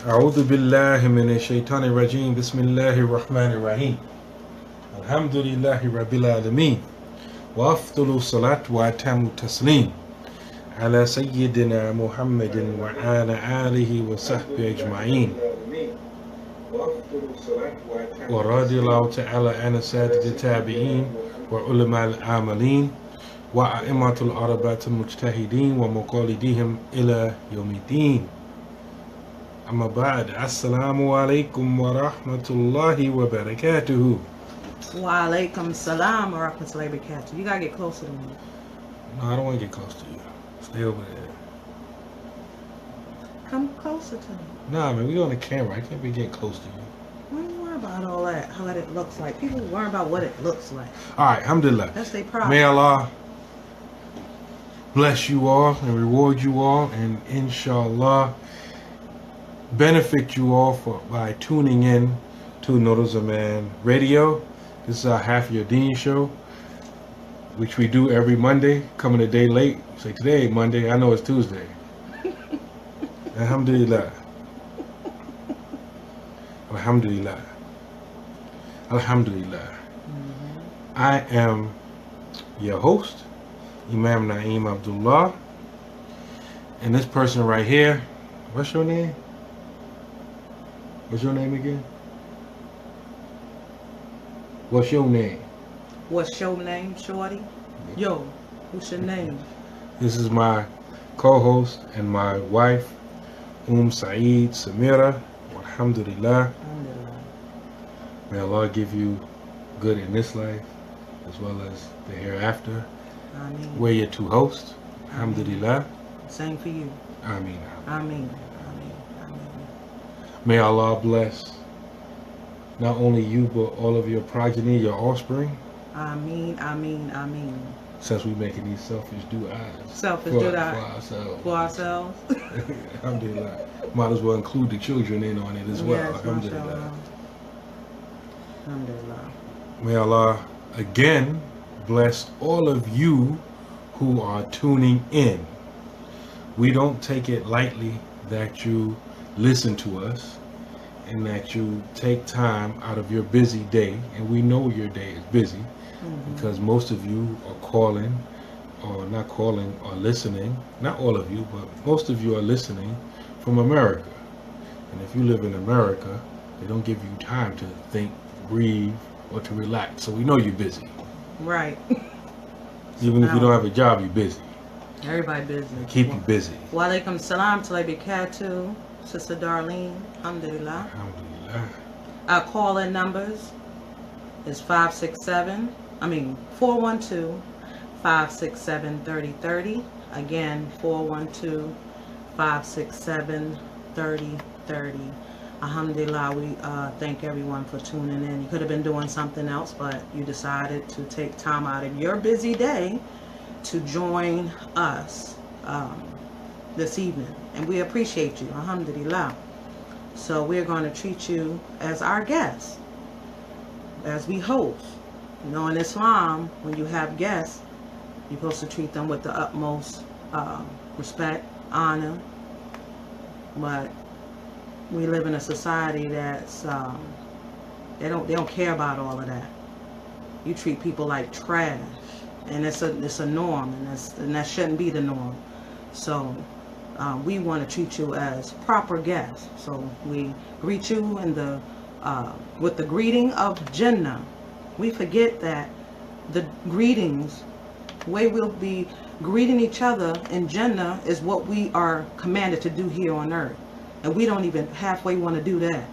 أعوذ بالله من الشيطان الرجيم بسم الله الرحمن الرحيم الحمد لله رب العالمين وأفضل الصلاة وأتم التسليم على سيدنا محمد وعلى آله وصحبه أجمعين ورضي الله تعالى عن السادة التابعين وعلماء العاملين وأئمة الأربعة المجتهدين ومقالديهم إلى يوم الدين. أما بعد, Assalamu alaikum wa rahmatullahi wa barakatuhu. Wa alaikum salam wa rahmatullahi wa barakatuh. You gotta get closer to me. No, I don't want to get close to you. Stay over there. Come closer to me. Nah, man, we on the camera. I can't be getting close to you. Why you worry about all that, how it looks like? People worry about what it looks like. Alright, alhamdulillah. That's their problem. May Allah bless you all and reward you all, and inshallah benefit you all by tuning in to Noodles of Man Radio. This is our Half Your Deen show, which we do every Monday, coming a day late. Say today Monday, I know it's Tuesday. Alhamdulillah. Alhamdulillah. Alhamdulillah. I am your host, Imam Naeem Abdullah, and this person right here, what's your name? What's your name again? What's your name? What's your name, shorty? Yo, what's your name? This is my co-host and my wife, Saeed Samira. Alhamdulillah. Alhamdulillah. May Allah give you good in this life as well as the hereafter. Ameen. We're your two hosts. Alhamdulillah. Same for you. Ameen. Ameen. May Allah bless not only you but all of your progeny, your offspring. Ameen. Ameen. Ameen. Since we making these selfish du'as. Selfish for du'as. ourselves. For ourselves. Alhamdulillah. Might as well include the children in on it as well. Yes, Alhamdulillah. Alhamdulillah. May Allah again bless all of you who are tuning in. We don't take it lightly that you listen to us and that you take time out of your busy day, and we know your day is busy because most of you are calling or not calling or listening, not all of you, but most of you are listening from America. And if you live in America, they don't give you time to think, breathe, or to relax, so we know you're busy. Right. Even if you don't have a job, you're busy. Everybody busy. They keep you busy. Wa alaikum salam to barakatuh. Sister Darlene, alhamdulillah. Alhamdulillah. Our call-in numbers is 412-567-3030. Again, 412-567-3030. Alhamdulillah, we thank everyone for tuning in. You could have been doing something else, but you decided to take time out of your busy day to join us this evening, and we appreciate you, alhamdulillah. So we're going to treat you as our guest, as we host. You know, in Islam, when you have guests, you're supposed to treat them with the utmost respect, honor. But we live in a society that's they don't care about all of that. You treat people like trash, and it's a norm, and that shouldn't be the norm. So we want to treat you as proper guests. So we greet you in with the greeting of Jannah. We forget that the greetings, the way we'll be greeting each other in Jannah, is what we are commanded to do here on earth. And we don't even halfway want to do that.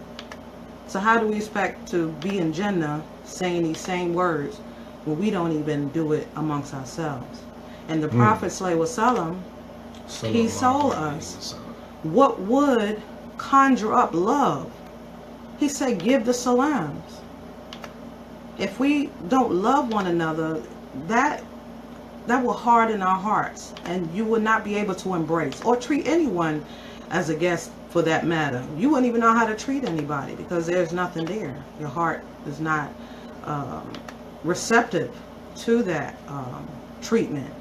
So how do we expect to be in Jannah saying these same words when we don't even do it amongst ourselves? And the Prophet Sallallahu Alaihi Wasallam, he told us what would conjure up love. He said, give the salams. If we don't love one another, that will harden our hearts, and you will not be able to embrace or treat anyone as a guest for that matter. You wouldn't even know how to treat anybody because there's nothing there. Your heart is not receptive to that treatment.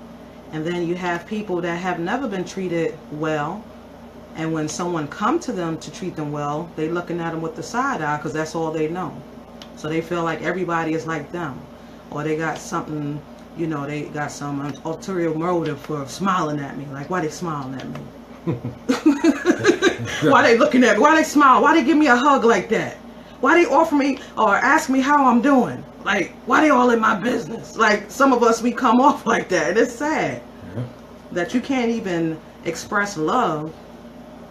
And then you have people that have never been treated well, And when someone come to them to treat them well, they looking at them with the side eye because that's all they know. So they feel like everybody is like them, or they got something, you know, they got some ulterior motive for smiling at me. Like, why they smiling at me? Why they looking at me? Why they smile? Why they give me a hug like that? Why they offer me or ask me how I'm doing? Like, why they all in my business? Like, some of us, we come off like that. And it's sad that you can't even express love.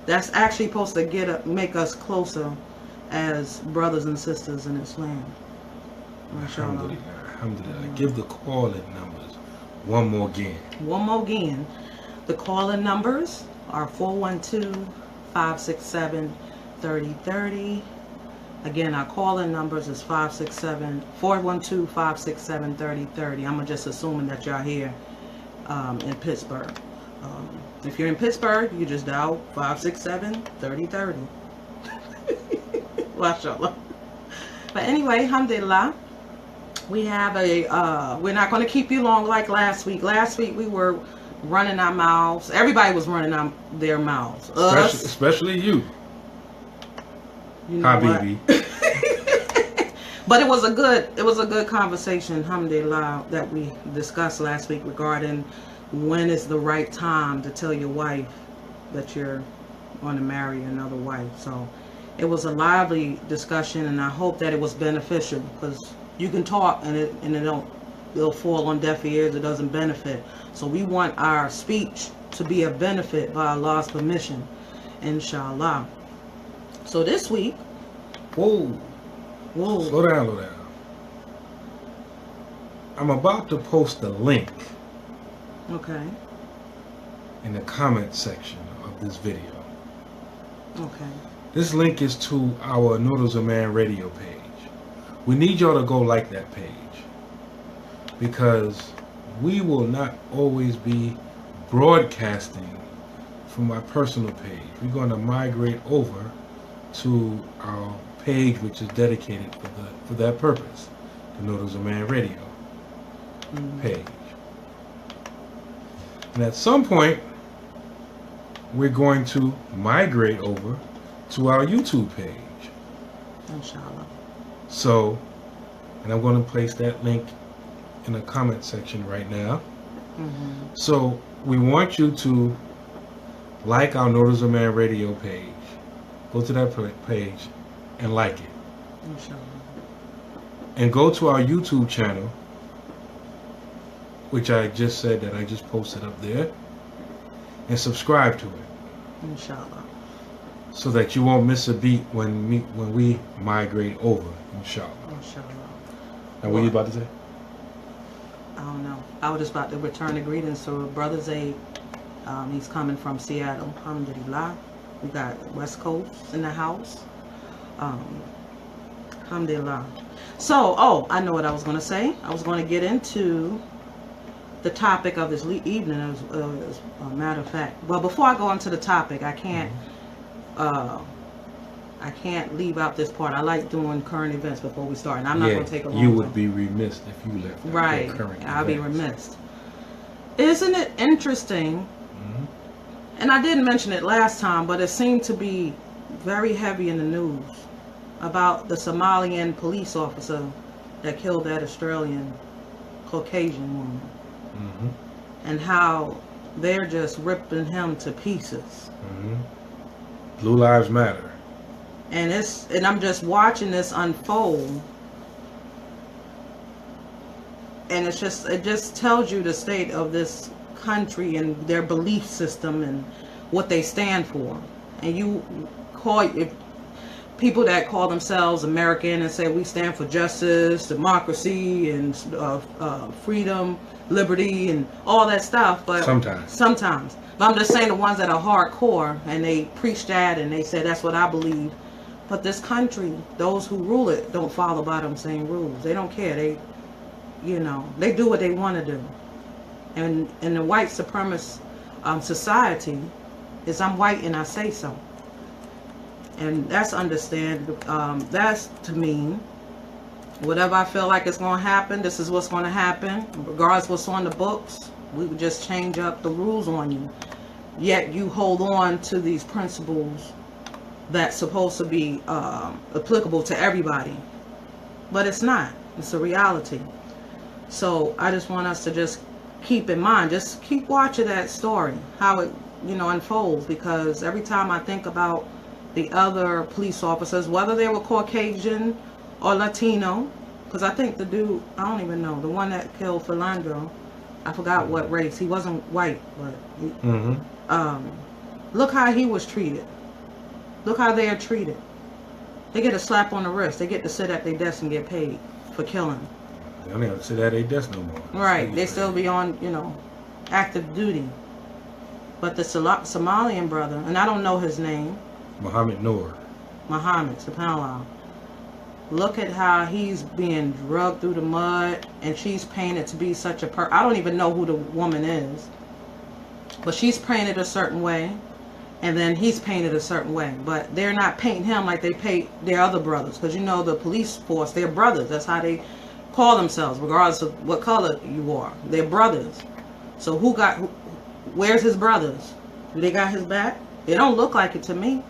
That's actually supposed to make us closer as brothers and sisters in Islam. Alhamdulillah. Alhamdulillah. Give the call-in numbers one more again. One more again. The call-in numbers are 412-567-3030. Again, our call-in numbers is 412-567-3030. I'm just assuming that y'all here in Pittsburgh. If you're in Pittsburgh, you just dial 567-3030. MashaAllah. But anyway, alhamdulillah, we have we're not going to keep you long like last week. Last week we were running our mouths. Everybody was running their mouths. Especially you. You know Habibi. But it was a good conversation, alhamdulillah, that we discussed last week regarding when is the right time to tell your wife that you're going to marry another wife. So it was a lively discussion, and I hope that it was beneficial, because you can talk and it'll fall on deaf ears. It doesn't benefit. So we want our speech to be a benefit by Allah's permission, inshallah. So this week, Whoa. Slow down. I'm about to post a link. Okay. In the comment section of this video. Okay. This link is to our Noodles of Man radio page. We need y'all to go like that page, because we will not always be broadcasting from my personal page. We're going to migrate over to our page, which is dedicated for that purpose, the Noodles of Man radio page. And at some point, we're going to migrate over to our YouTube page. Inshallah. So, and I'm going to place that link in the comment section right now. So, we want you to like our Noodles of Man radio page. Go to that page and like it. Inshallah. And go to our YouTube channel, which I just said that I just posted up there, and subscribe to it. Inshallah. So that you won't miss a beat when we migrate over, inshallah. Inshallah. And what are you about to say? I don't know. I was just about to return the greetings to Brother Zayd. He's coming from Seattle. Alhamdulillah. We got West Coast in the house. Alhamdulillah. So, I know what I was going to say. I was going to get into the topic of this evening, as a matter of fact. Well, before I go into the topic, I can't leave out this part. I like doing current events before we start, and I'm not going to take a long You would time. be remiss if you left out Right. current I'll be events. remiss. Isn't it interesting? And I didn't mention it last time, but it seemed to be very heavy in the news about the Somalian police officer that killed that Australian Caucasian woman. And how they're just ripping him to pieces. Blue Lives Matter. And I'm just watching this unfold, and it just tells you the state of this country and their belief system and what they stand for. And you if people that call themselves American and say we stand for justice, democracy, and freedom, liberty, and all that stuff, but sometimes. But I'm just saying the ones that are hardcore and they preach that and they say that's what I believe. But this country, those who rule it, don't follow by them same rules. They don't care. They do what they want to do. And in the white supremacist society, is I'm white and I say so. And that's that's to mean whatever I feel like is going to happen, this is what's going to happen. Regardless of what's on the books, we would just change up the rules on you. yet you hold on to these principles that's supposed to be applicable to everybody, but it's not. It's a reality. So I just want us to just keep in mind, just keep watching that story, how it unfolds, because every time I think about the other police officers, whether they were Caucasian or Latino, because I think the dude, I don't even know, the one that killed Philandro, I forgot what race. He wasn't white, but look how he was treated. Look how they are treated. They get a slap on the wrist. They get to sit at their desk and get paid for killing. They don't have to sit at their desk no more. Right. They still be on, active duty. But the Somalian brother, and I don't know his name. Muhammad Noor. Muhammad, subhanAllah. Look at how he's being drugged through the mud, and she's painted to be such a I don't even know who the woman is, but she's painted a certain way, and then he's painted a certain way. But they're not painting him like they paint their other brothers, because the police force, they're brothers. That's how they call themselves, regardless of what color you are. They're brothers. So where's his brothers? Do they got his back? They don't look like it to me.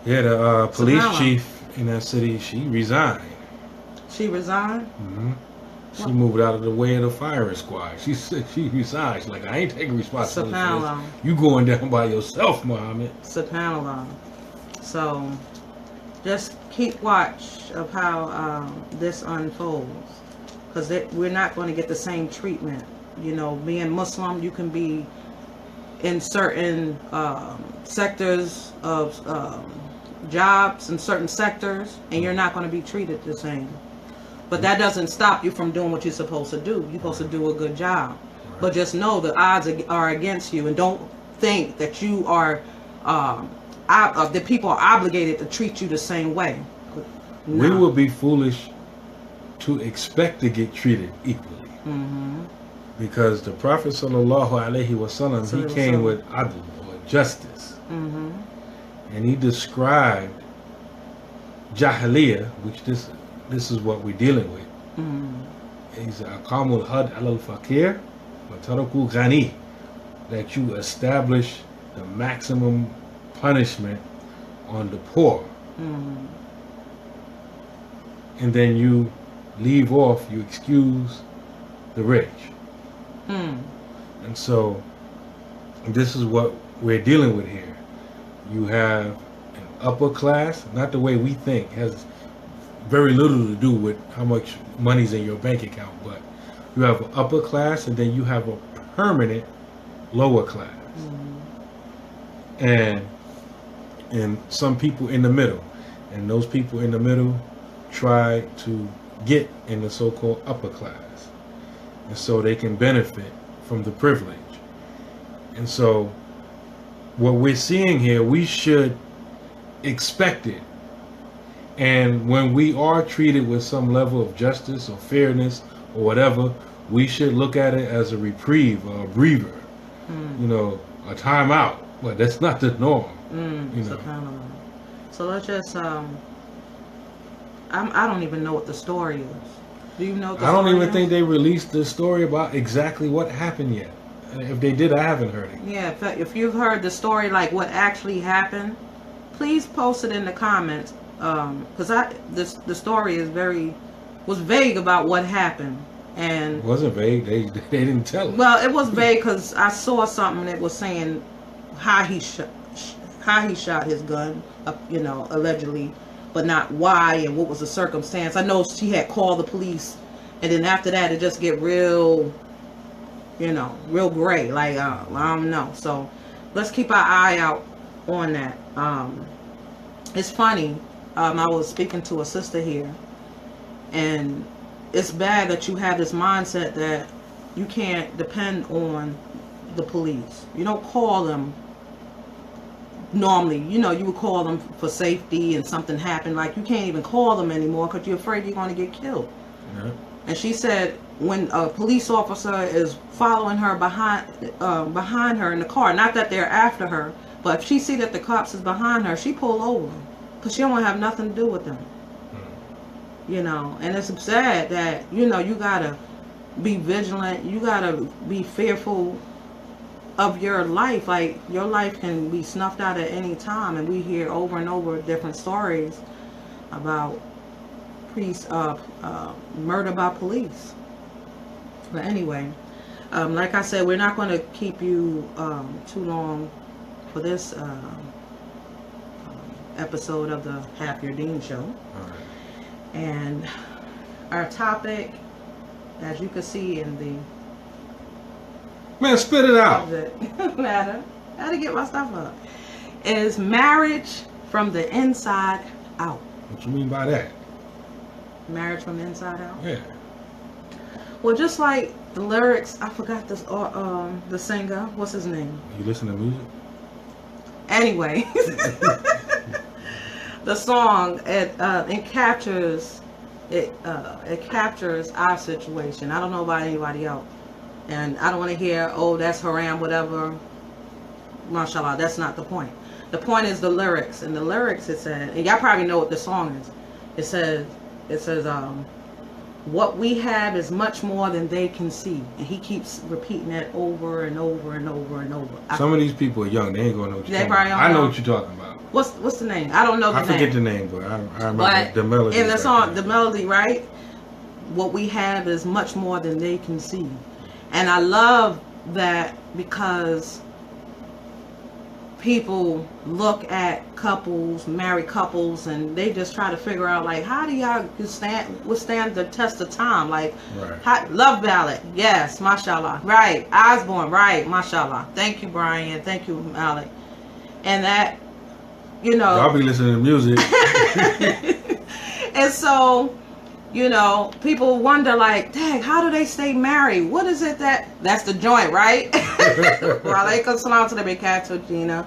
Yeah, the police chief in that city, she resigned. She resigned? Mm-hmm. She moved out of the way of the firing squad. She said she resigned. She's like, I ain't taking responsibility for this. You going down by yourself, Muhammad. Subhanallah. So, just keep watch of how this unfolds, because we're not going to get the same treatment. Being Muslim, you can be in certain sectors of jobs in certain sectors, and you're not going to be treated the same. But that doesn't stop you from doing what you're supposed to do. You're supposed to do a good job. Right. But just know the odds are against you, and don't think that you are that people are obligated to treat you the same way. No. We would be foolish to expect to get treated equally. Mm-hmm. Because the Prophet sallallahu alaihi wasallam, he came with adl, or justice. Mm-hmm. And he described Jahiliyyah, which this is what we're dealing with. Mm-hmm. He said, Aqamul had al fakir wa taraku ghani, that you establish the maximum punishment on the poor. Mm-hmm. And then you leave off, you excuse the rich. And so this is what we're dealing with here. You have an upper class, not the way we think, has very little to do with how much money's in your bank account, but you have an upper class, and then you have a permanent lower class. And some people in the middle, and those people in the middle try to get in the so-called upper class, and so they can benefit from the privilege. And so what we're seeing here, we should expect it. And when we are treated with some level of justice or fairness or whatever, we should look at it as a reprieve or a breather, a timeout. But that's not the norm. So let's just I don't even know what the story is. Do you know? I don't even think they released the story about exactly what happened yet. If they did, I haven't heard it. Yeah, if you've heard the story, like what actually happened, please post it in the comments. Because the story was vague about what happened, and it wasn't vague. They didn't tell it. Well, it was vague because I saw something that was saying how he shot his gun, allegedly, but not why and what was the circumstance. I know she had called the police, and then after that, it just get real gray. Like I don't know. So let's keep our eye out on that. It's funny. I was speaking to a sister here, and it's bad that you have this mindset that you can't depend on the police. You don't call them normally. You would call them for safety and something happened. Like, you can't even call them anymore because you're afraid you're going to get killed. Yeah. And she said when a police officer is following her behind her in the car, not that they're after her, but if she see that the cops is behind her, she pull over. Because she don't have nothing to do with them. And it's sad that, you got to be vigilant. You got to be fearful of your life. Like, your life can be snuffed out at any time, and we hear over and over different stories about murder by police. But anyway, like I said, we're not going to keep you too long for this episode of the Half Your Dean Show. All right. And our topic, as you can see in the... Man, spit it out. Matter. I had to get my stuff up. Is marriage from the inside out. What you mean by that? Marriage from the inside out? Yeah. Well, just like the lyrics, I forgot this. The singer, what's his name? You listen to music? Anyway, the song it captures our situation. I don't know about anybody else, and I don't want to hear, oh, that's haram, whatever. Mashallah, that's not the point. The point is the lyrics. And the lyrics, it said, and y'all probably know what the song is. It says, what we have is much more than they can see. And he keeps repeating that over and over and over and over. Some of these people are young. They ain't gonna know what you're talking about. I know what you're talking about. What's the name? I don't know the name. I forget the name, but I remember but the melody. In the song, the melody, right? What we have is much more than they can see. And I love that because people look at couples, married couples, and they just try to figure out, like, how do y'all withstand the test of time? Like, right. Love Ballad, yes, mashallah. Right, Osborne, right, mashallah. Thank you, Brian. Thank you, Malik. And that, you know, I'll be listening to music. And so, you know, people wonder, like, dang, how do they stay married? What is it that's the joint, right? Walaikum salam to the big cat, to Gina.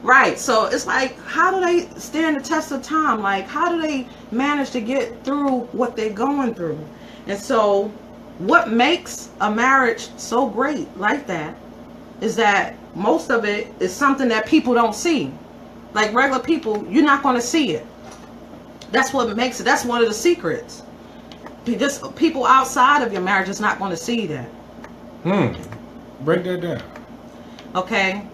Right, so it's like, how do they stand the test of time? Like, how do they manage to get through what they're going through? And so, what makes a marriage so great like that is that most of it is something that people don't see. Like regular people, you're not going to see it. That's what makes it. That's one of the secrets. Just people outside of your marriage is not going to see that. Break that down. Okay,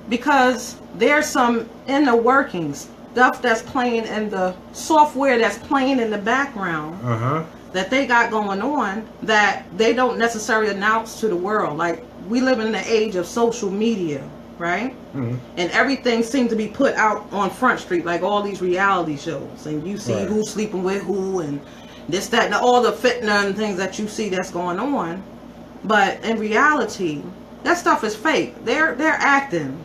because there's some inner workings, stuff that's playing in the software that's playing in the background that they got going on that they don't necessarily announce to the world. Like, we live in the age of social media, right? And everything seems to be put out on Front Street, like all these reality shows, and you see who's sleeping with who and this, that, and all the fitna and things that you see that's going on. But in reality, that stuff is fake. They're acting,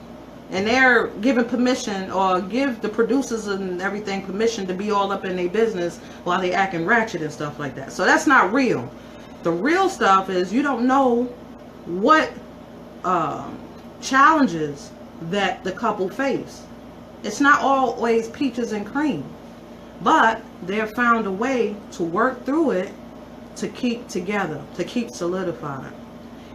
and they're giving permission, or give the producers and everything permission to be all up in their business while they acting ratchet and stuff like that. So that's not real. The real stuff is, you don't know what challenges that the couple face. It's not always peaches and cream, but they've found a way to work through it, to keep together, to keep solidified.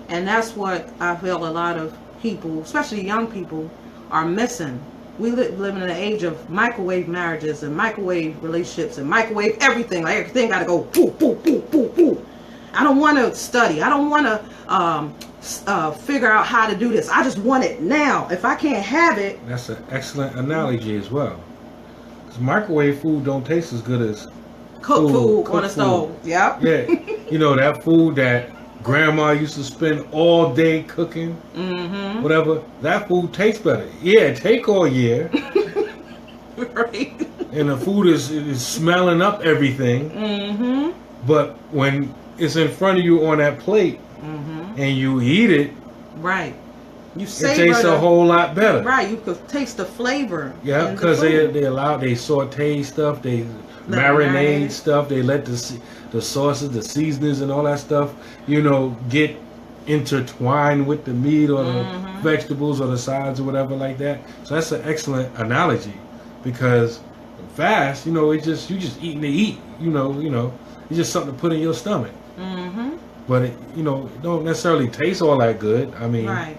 And that's what I feel a lot of people, especially young people, are missing. We live in an age of microwave marriages and microwave relationships and microwave everything. Like, everything got to go poo, poo, poo, poo, poo. I don't want to study. I don't want to figure out how to do this. I just want it now. If I can't have it. That's an excellent analogy as well. Because microwave food don't taste as good as cooked food on the stove. Yep. Yeah. You know, that food that grandma used to spend all day cooking, whatever, that food tastes better. Yeah, it take all year. Right. And the food is smelling up everything. But when it's in front of you on that plate and you eat it, right, you it tastes a whole lot better. Right, you could taste the flavor. Yeah, because they saute stuff, they marinate stuff, they let the sauces, the seasonings, and all that stuff, you know, get intertwined with the meat or the vegetables or the sides or whatever like that. So that's an excellent analogy, because fast, you know, you just eating to eat, you know, it's just something to put in your stomach. But it, you know, it don't necessarily taste all that good. I mean,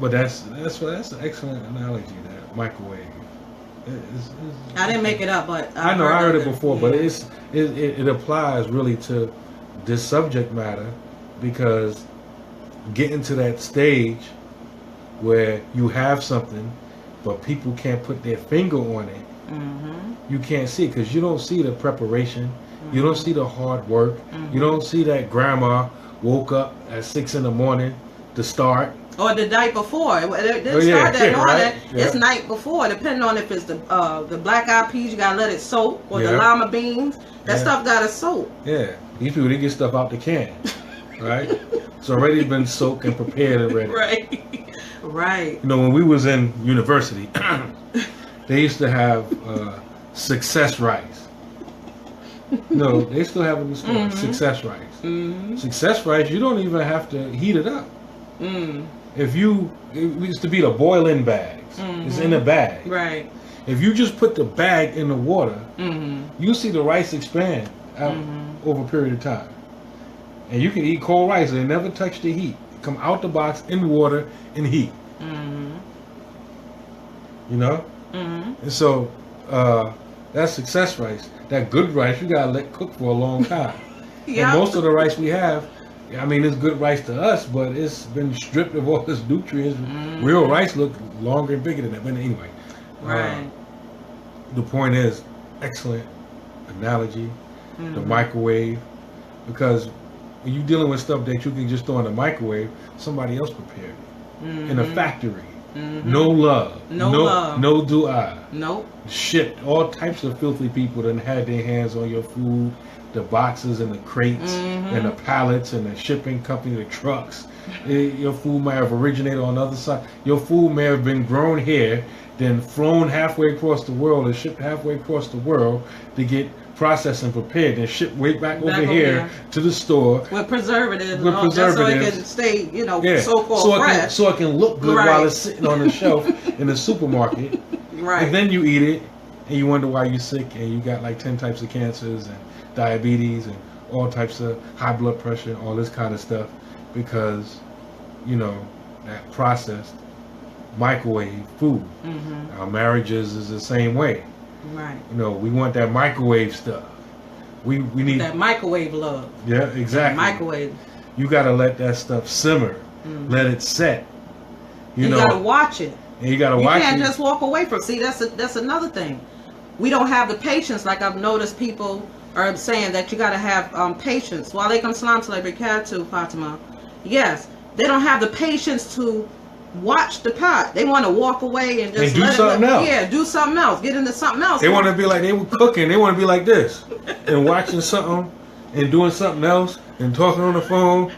but that's an excellent analogy. That microwave. I didn't make it up, but I know I heard it before. But it applies really to this subject matter, because getting to that stage where you have something, but people can't put their finger on it. You can't see it because you don't see the preparation. You don't see the hard work. You don't see that grandma woke up at 6 in the morning to start. Or the night before. They start that morning. Right? Yeah. It's night before, depending on if it's the black eyed peas, you gotta let it soak, or the Yeah. lima beans. That stuff gotta soak. Yeah, these people, they get stuff out the can, right? It's already been soaked and prepared already. Right. Right. You know, when we was in university, they used to have success rice. No, they still have it in the store. Success rice. Success rice, you don't even have to heat it up. If you, it used to be the boiling bags. It's in a bag. Right. If you just put the bag in the water, you see the rice expand out over a period of time. And you can eat cold rice and it never touch the heat. Come out the box in water and heat. You know? And so that's success rice. That good rice, you gotta let cook for a long time. And most of the rice we have, I mean, it's good rice to us, but it's been stripped of all its nutrients. Real rice look longer and bigger than that. But anyway, Right. the point is, excellent analogy, the microwave, because when you're dealing with stuff that you can just throw in the microwave, somebody else prepared it in a factory. No love, No love. no do I. Nope. Shit, all types of filthy people that had their hands on your food, the boxes and the crates and the pallets and the shipping company, the trucks. Your food might have originated on the other side. Your food may have been grown here, then flown halfway across the world and shipped halfway across the world to get processed and prepared, and shipped way back over here to the store. With preservatives. With preservatives. So it can stay, you know, Yeah. so-called fresh. So it can look good Right. while it's sitting on the shelf in the supermarket. Right. And then you eat it, and you wonder why you're sick, and you got like 10 types of cancers and diabetes and all types of high blood pressure, all this kind of stuff, because, you know, that processed microwave food. Our marriages is the same way. Right. You know, we want that microwave stuff. We need That microwave love. Yeah, exactly. Microwave. You gotta let that stuff simmer, let it set. You know, gotta watch it. and you gotta watch You can't it. just walk away from. See, that's another thing. We don't have the patience. Like I've noticed, people are saying that you gotta have patience. Wa alaikum salam to barakatuh, Fatima. Yes, they don't have the patience to watch the pot. They want to walk away and just And do let something else. Yeah, do something else. Get into something else. They want to be like they were cooking. They want to be like this, and watching something, and doing something else, and talking on the phone.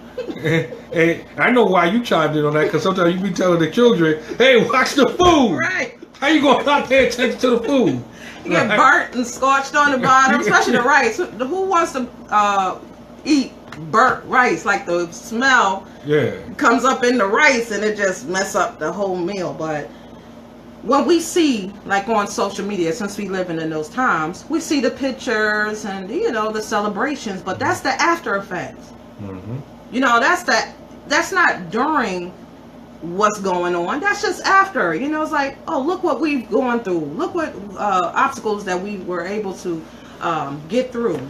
And I know why you chimed in on that, because sometimes you be telling the children, "Hey, watch the food." Right. How you gonna not pay attention to the food? You get burnt and scorched on the bottom, especially the rice. Who wants to eat burnt rice? Like the smell Yeah. comes up in the rice and it just mess up the whole meal. But when we see, like on social media, since we living in those times, we see the pictures and, you know, the celebrations, but that's the after effects. You know, that's not during what's going on. That's just after. You know, it's like, oh, look what we've gone through. Look what obstacles that we were able to get through.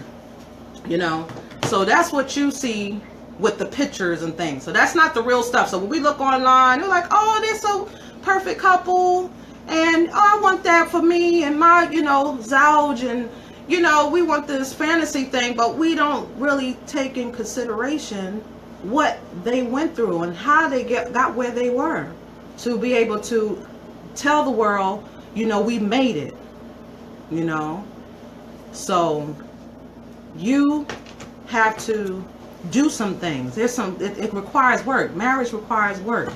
You know, so that's what you see with the pictures and things. So that's not the real stuff. So when we look online, we're like, oh, they're so perfect couple, and oh, I want that for me and my, you know, zouj, and you know, we want this fantasy thing, but we don't really take in consideration what they went through and how they got where they were, to be able to tell the world, you know, we made it, you know. So you have to do some things. There's some, it requires work. Marriage requires work.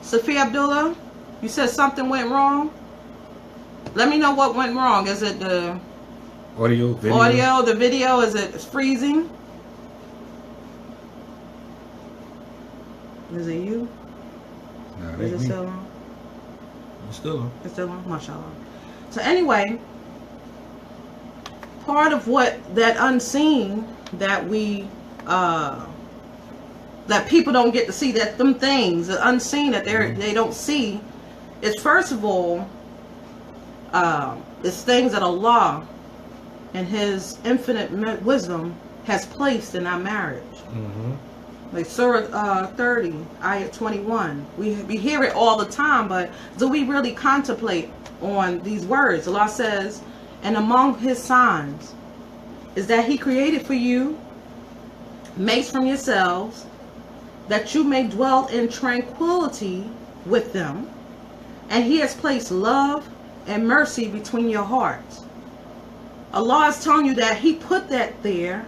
Sophia Abdullah, you said something went wrong. Let me know what went wrong. Is it the Audio, video. audio, the video? Is it freezing? Is it you? Nah, it Is ain't it me. still on? It's still on. It's still on? Mashallah. So anyway, part of what that unseen that we that people don't get to see, that them things, the unseen that they don't see, is first of all, it's things that Allah in His infinite wisdom has placed in our marriage. Like Surah 30, ayat 21. We hear it all the time, but do we really contemplate on these words? Allah says, and among his signs is that he created for you mates from yourselves, that you may dwell in tranquility with them, and he has placed love and mercy between your hearts. Allah is telling you that he put that there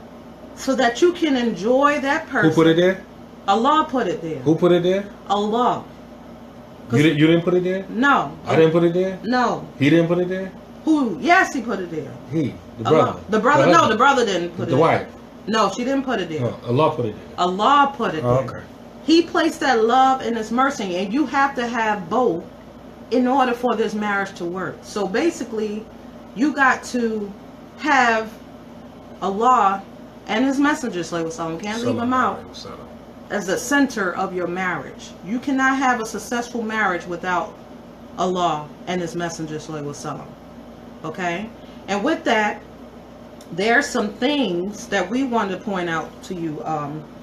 so that you can enjoy that person. Who put it there? Allah put it there. Who put it there? Allah. You didn't put it there? No. I didn't put it there? No. He didn't put it there? Who? Yes, he put it there. He, the Allah. brother. The brother, no, the brother didn't put it there. The wife. No, she didn't put it there. Oh, Allah put it there. Allah put it there. Oh, okay. He placed that love and his mercy, and you have to have both in order for this marriage to work. So basically, you got to have Allah and his messenger, can't leave him out, as the center of your marriage. You cannot have a successful marriage without Allah and his messenger, okay? And with that, there are some things that we want to point out to you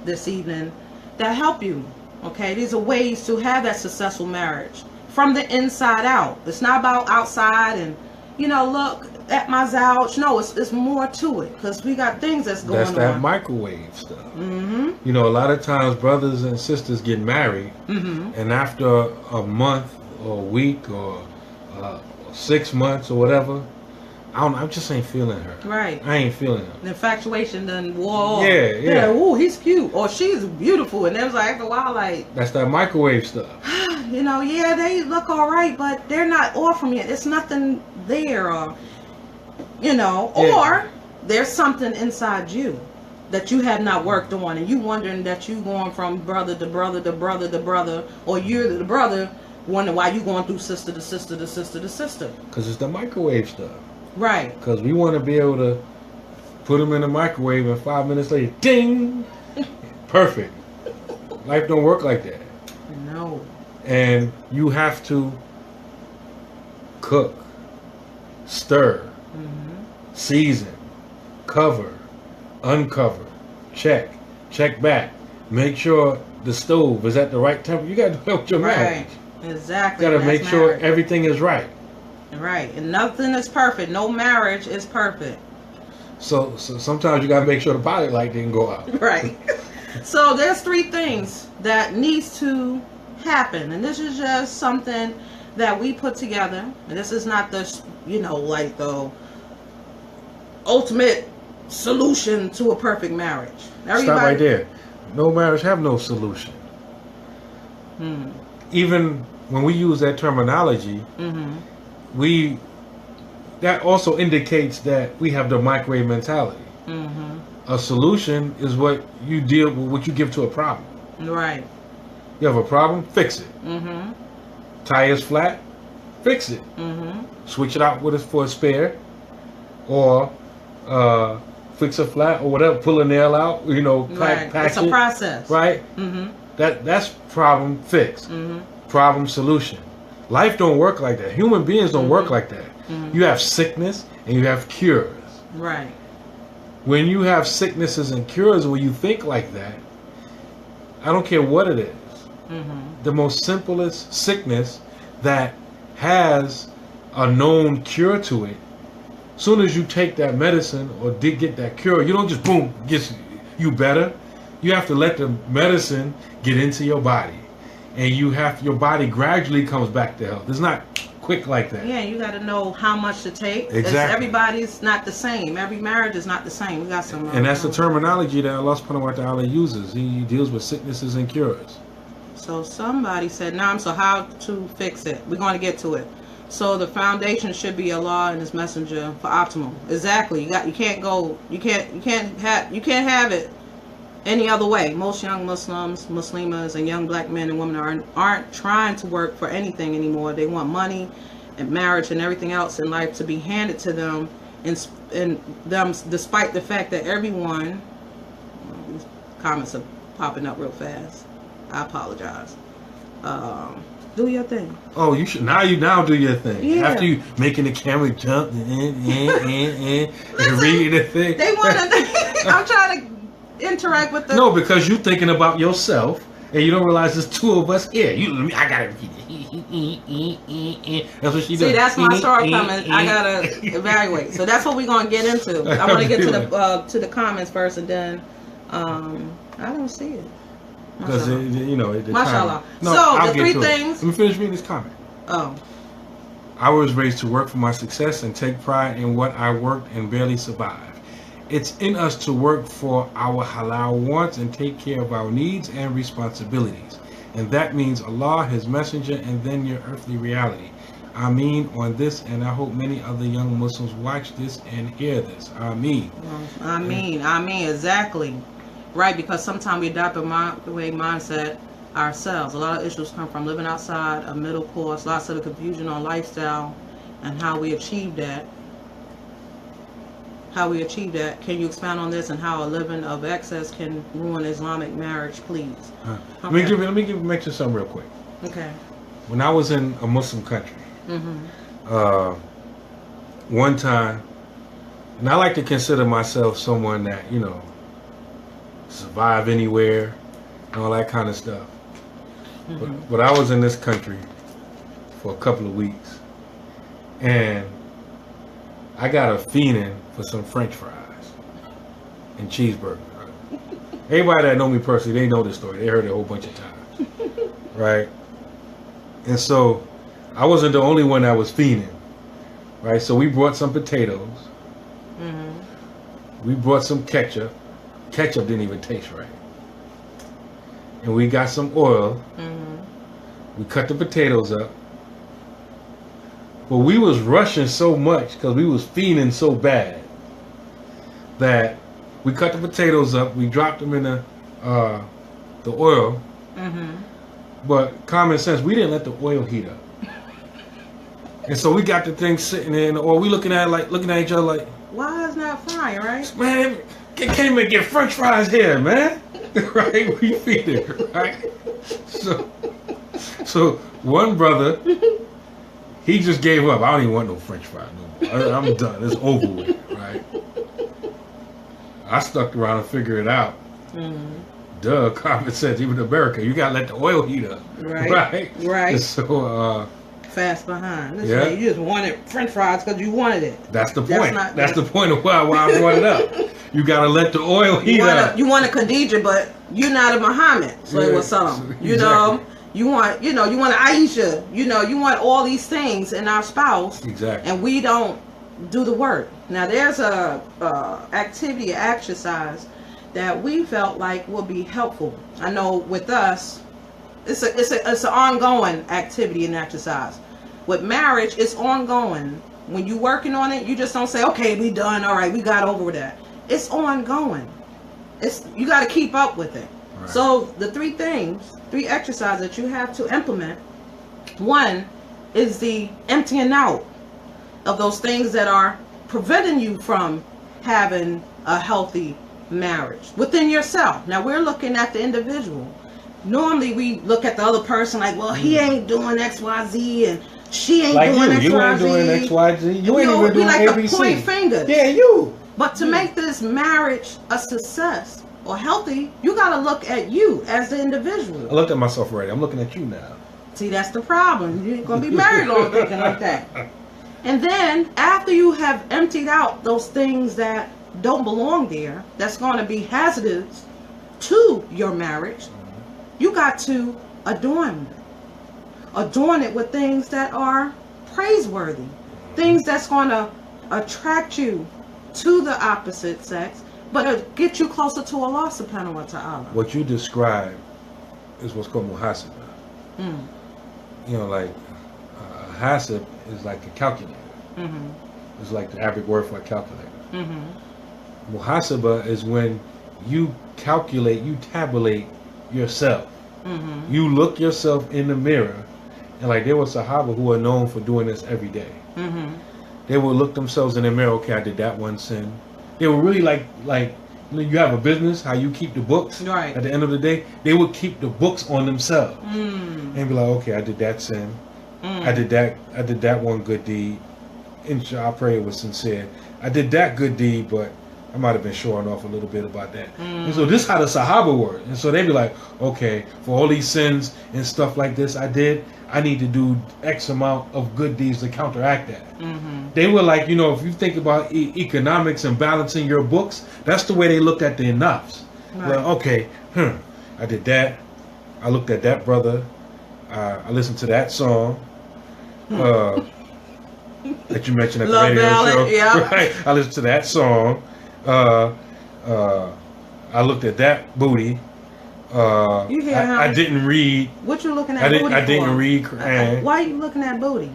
this evening that help you, okay? These are ways to have that successful marriage from the inside out. It's not about outside and, look at my zouch. No, it's more to it, because we got things that's going on. That's that microwave stuff. Mm-hmm. A lot of times brothers and sisters get married, and after a month or a week or 6 months or whatever, I just ain't feeling her. Right. I ain't feeling her. The infatuation done whoa. Yeah. Ooh, he's cute. Or she's beautiful. And it was like, after a while, like... That's that microwave stuff. Yeah, they look all right, but they're not offering it. It's nothing there. Or there's something inside you that you have not worked on. And you wondering that you going from brother to brother to brother to brother. Or you're the brother, wondering why you going through sister to sister to sister to sister. Because it's the microwave stuff. Right. Because we want to be able to put them in the microwave and 5 minutes later, ding! Perfect. Life don't work like that. No. And you have to cook, stir, season, cover, uncover, check back. Make sure the stove is at the right temperature. You got to do that with your marriage. Exactly. You got to make sure everything is right. Right, and nothing is perfect. No marriage is perfect. So sometimes you gotta make sure the pilot light didn't go out. Right. So there's 3 things that needs to happen, and this is just something that we put together. And this is not the like the ultimate solution to a perfect marriage. Stop right there. No marriage have no solution. Even when we use that terminology. That also indicates that we have the microwave mentality. A solution is what you deal with, what you give to a problem. Right. You have a problem, fix it. Tire's flat, fix it. Switch it out for a spare, or fix a flat or whatever. Pull a nail out. Patch it's a process. Right. That's problem fix. Problem solution. Life don't work like that. Human beings don't work like that. You have sickness and you have cures. Right. When you have sicknesses and cures, when you think like that, I don't care what it is. The most simplest sickness that has a known cure to it, soon as you take that medicine or get that cure, you don't just boom, gets you better. You have to let the medicine get into your body. And your body gradually comes back to health. It's not quick like that. Yeah, you got to know how much to take. Exactly. Everybody's not the same. Every marriage is not the same. We got some. And that's the terminology that Allah subhanahu wa ta'ala uses. He deals with sicknesses and cures. So somebody said, "Naam, so how to fix it?" We're going to get to it. So the foundation should be Allah and His Messenger for optimal. Exactly. You can't have it any other way. Most young Muslimas, and young black men and women aren't trying to work for anything anymore. They want money and marriage and everything else in life to be handed to them, and them, despite the fact that everyone. These comments are popping up real fast. I apologize. Do your thing. Oh, you should now do your thing. Yeah. After you making the camera jump and reading the thing. They want to. I'm trying to interact with the... No, because you're thinking about yourself and you don't realize there's two of us here. I gotta read it. That's what she does. See, that's my shortcoming. I gotta evaluate. So that's what we're gonna get into. I want to get to the comments first, and then I don't see it. Because Mashallah. No, so I'll the get three to things. Let me finish reading this comment. Oh. I was raised to work for my success and take pride in what I worked and barely survived. It's in us to work for our halal wants and take care of our needs and responsibilities. And that means Allah, His Messenger, and then your earthly reality. Ameen on this, and I hope many other young Muslims watch this and hear this. Ameen. Ameen. Exactly. Right, because sometimes we adopt a way mindset ourselves. A lot of issues come from living outside a middle course, lots of the confusion on lifestyle and how we achieve that. Can you expound on this and how a living of excess can ruin Islamic marriage, please? Okay. Let me mention something real quick. Okay. When I was in a Muslim country, one time, and I like to consider myself someone that, survive anywhere and all that kind of stuff. But I was in this country for a couple of weeks, and I got a fiending for some French fries and cheeseburgers. Right? Everybody that know me personally, they know this story. They heard it a whole bunch of times, right? And so I wasn't the only one that was fiending, right? So we brought some potatoes. We brought some ketchup. Ketchup didn't even taste right. And we got some oil. We cut the potatoes up. But we was rushing so much because we was fiending so bad that we cut the potatoes up. We dropped them in the oil. But common sense, we didn't let the oil heat up. And so we got the thing sitting there, or we looking at each other like, why is not frying, right? Man, can't even get French fries here, man. Right? We feed it, right? So one brother, he just gave up. I don't even want no French fries no more. I'm done. It's over with, right? I stuck around and figured it out. Duh, common sense. Even in America, you gotta let the oil heat up. Right. And so, fast behind. Yeah. You just wanted French fries because you wanted it. That's the point. That's the point of why I brought it up. You gotta let the oil heat up. You want a Khadija, but you're not a Muhammad. So it was some. You want an Aisha. You want all these things in our spouse. Exactly. And we don't do the work. Now there's a activity, exercise that we felt like would be helpful. I know with us, it's an ongoing activity and exercise. With marriage, it's ongoing. When you're working on it, you just don't say, okay, we done, all right, we got over that. It's ongoing. You got to keep up with it. Right. So the three exercises that you have to implement. One is the emptying out of those things that are preventing you from having a healthy marriage within yourself. Now we're looking at the individual. Normally we look at the other person like, well, he ain't doing X, Y, Z, and she ain't like doing X, Y, Z. You ain't doing X, Y, Z. You ain't even doing like ABC. To point fingers. Yeah, you. But to make this marriage a success or healthy, you got to look at you as the individual. I looked at myself already. I'm looking at you now. See, that's the problem. You ain't going to be married long thinking like that. And then after you have emptied out those things that don't belong there, that's going to be hazardous to your marriage, you got to adorn it with things that are praiseworthy, things that's going to attract you to the opposite sex, but get you closer to Allah subhanahu wa ta'ala. What you describe is what's called muhasabah. Like hasib is like a calculator. It's like the Arabic word for a calculator. Muhasabah is when you calculate, you tabulate yourself. You look yourself in the mirror, and like there were Sahaba who are known for doing this every day. They would look themselves in the mirror. Okay, I did that one sin. They were really like you have a business, how you keep the books. Right. At the end of the day, they would keep the books on themselves and be like, okay, I did that sin. I did that one good deed. Inshallah, I pray it was sincere. I did that good deed, but I might have been showing off a little bit about that. And so this is how the Sahaba were. And so they'd be like, okay, for all these sins and stuff like this I did, I need to do X amount of good deeds to counteract that. They were like, if you think about economics and balancing your books, that's the way they looked at the enoughs. Right. Well, okay, I did that. I looked at that brother. I listened to that song. That you mentioned at the Love radio Ballad, show. yeah. Right? I listened to that song. I looked at that booty. You hear how I didn't read. What you looking at booty I didn't for? read Quran. Why are you looking at booty?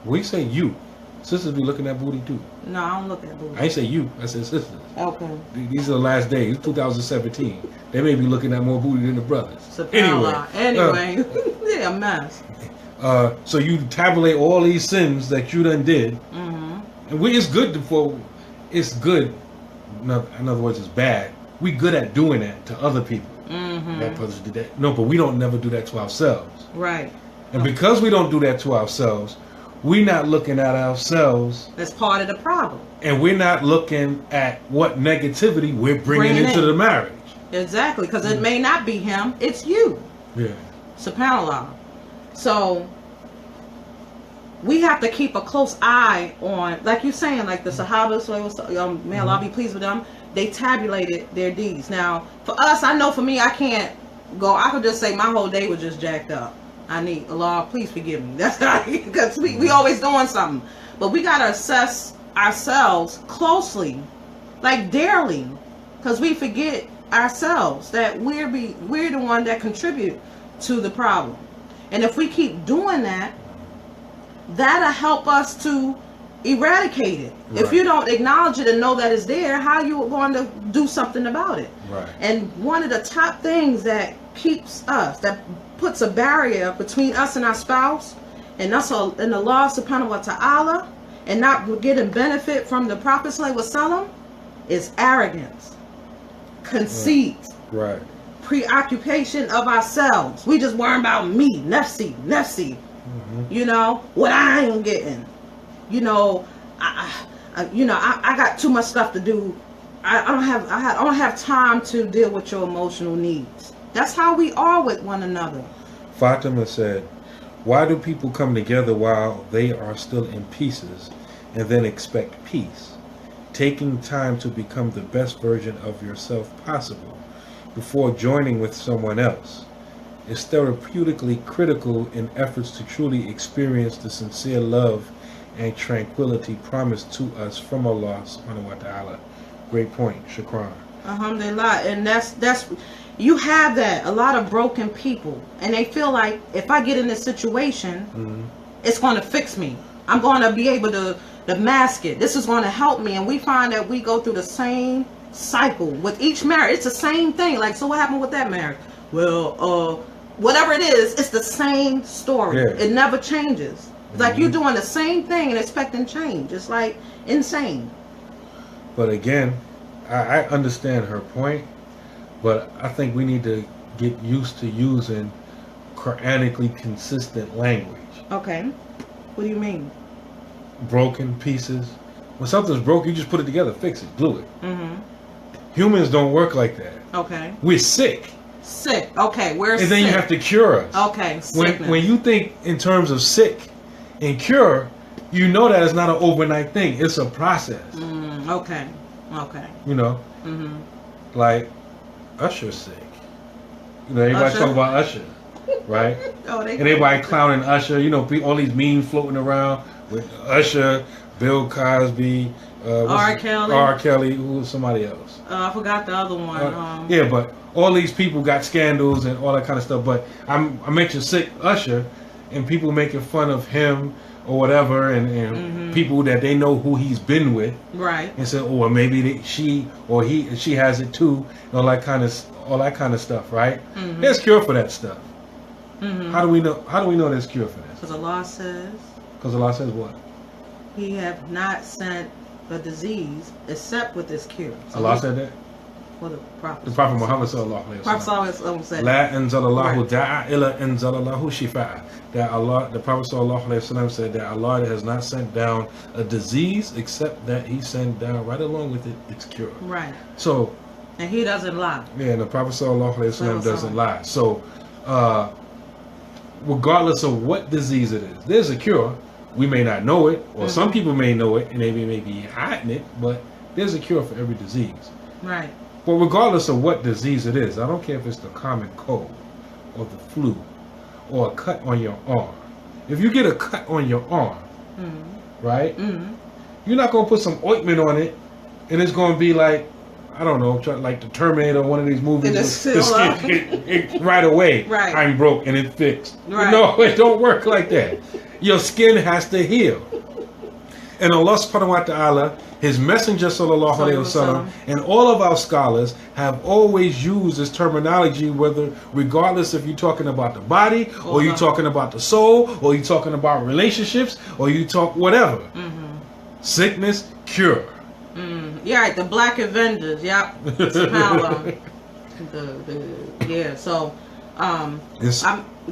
We say you. Sisters be looking at booty too. No, I don't look at booty. I ain't say you. I said sisters. Okay. These are the last days. 2017. They may be looking at more booty than the brothers. Anyway, they're a mess. So you tabulate all these sins that you done did, and it's good it's good. In other words, it's bad. We good at doing that to other people. That brothers did that. No, but we don't never do that to ourselves. Right. And because we don't do that to ourselves, we're not looking at ourselves. That's part of the problem. And we're not looking at what negativity we're bringing into the marriage. Exactly, because it may not be him, it's you. Yeah. SubhanAllah. So we have to keep a close eye on, like you're saying, like the Sahabas, may Allah be pleased with them, they tabulated their deeds. Now, for us, I know for me, I could just say my whole day was just jacked up. I need Allah, please forgive me. That's because we always doing something. But we got to assess ourselves closely, like daily, because we forget ourselves that we're the one that contribute to the problem. And if we keep doing that, that'll help us to eradicate it. Right. If you don't acknowledge it and know that it's there, how are you going to do something about it? Right. And one of the top things that keeps us, that puts a barrier between us and our spouse, and us and Allah subhanahu wa ta'ala, and not getting benefit from the Prophet sallallahu alaihi wasallam, is arrogance, conceit, right, preoccupation of ourselves. We just worry about me, nafsi. What I ain't getting. I got too much stuff to do. I don't have time to deal with your emotional needs. That's how we are with one another. Fatima said, "Why do people come together while they are still in pieces and then expect peace? Taking time to become the best version of yourself possible before joining with someone else is therapeutically critical in efforts to truly experience the sincere love and tranquility promised to us from Allah subhanahu wa ta'ala." Great point, Shukran. Alhamdulillah. And that's you have that, a lot of broken people, and they feel like if I get in this situation, it's going to fix me. I'm going to be able to mask it. This is going to help me. And we find that we go through the same cycle with each marriage. It's the same thing. Like, so what happened with that marriage? Well, whatever it is, it's the same story. Yeah. It never changes. It's like you're doing the same thing and expecting change. It's like insane. But again, I understand her point, but I think we need to get used to using Quranically consistent language. Okay. What do you mean? Broken pieces. When something's broke, you just put it together, fix it, glue it. Humans don't work like that. Okay. We're sick. Sick. Okay, we're sick. And then you have to cure us. Okay. When you think in terms of sick and cure, you know that it's not an overnight thing. It's a process. Okay. Like Usher's sick. Everybody talking about Usher, right? And everybody clowning Usher. All these memes floating around with Usher, Bill Cosby, R. Kelly, who was somebody else. I forgot the other one. Yeah, but all these people got scandals and all that kind of stuff. But I mentioned sick Usher, and people making fun of him or whatever, and people that they know who he's been with, right? And say, "Oh, well, maybe she has it too," and all that kind of stuff, right? There's cure for that stuff. How do we know? How do we know there's cure for that? Because Allah says. Because Allah says what? He have not sent a disease except with this cure. So Allah said that. What the Prophet. The Prophet Muhammad sallallahu alaihi Prophet wasallam. said. La anzalallahu Right. da'a illa anzalallahu shifa'a. That Allah, the Prophet sallallahu alaihi wasallam said that Allah has not sent down a disease except that He sent down right along with it its cure. Right. So. And He doesn't lie. Yeah, and the Prophet sallallahu alaihi wasallam doesn't lie. So, regardless of what disease it is, there's a cure. We may not know it, or some people may know it, and they may be hiding it, but there's a cure for every disease. Right. But regardless of what disease it is, I don't care if it's the common cold, or the flu, or a cut on your arm. If you get a cut on your arm, right, you're not going to put some ointment on it, and it's going to be like, I don't know, like the Terminator, one of these movies, the skin, right away, right. I'm broke and it fixed. Right. No, it don't work like that. Your skin has to heal. And Allah subhanahu wa ta'ala, His Messenger sallallahu alayhi wasallam, and all of our scholars have always used this terminology, regardless if you're talking about the body, or you're talking about the soul, or you're talking about relationships, or you talk whatever. Sickness, cure. Yeah, right. The Black Avengers. Yep. SubhanAllah. Yeah. So, go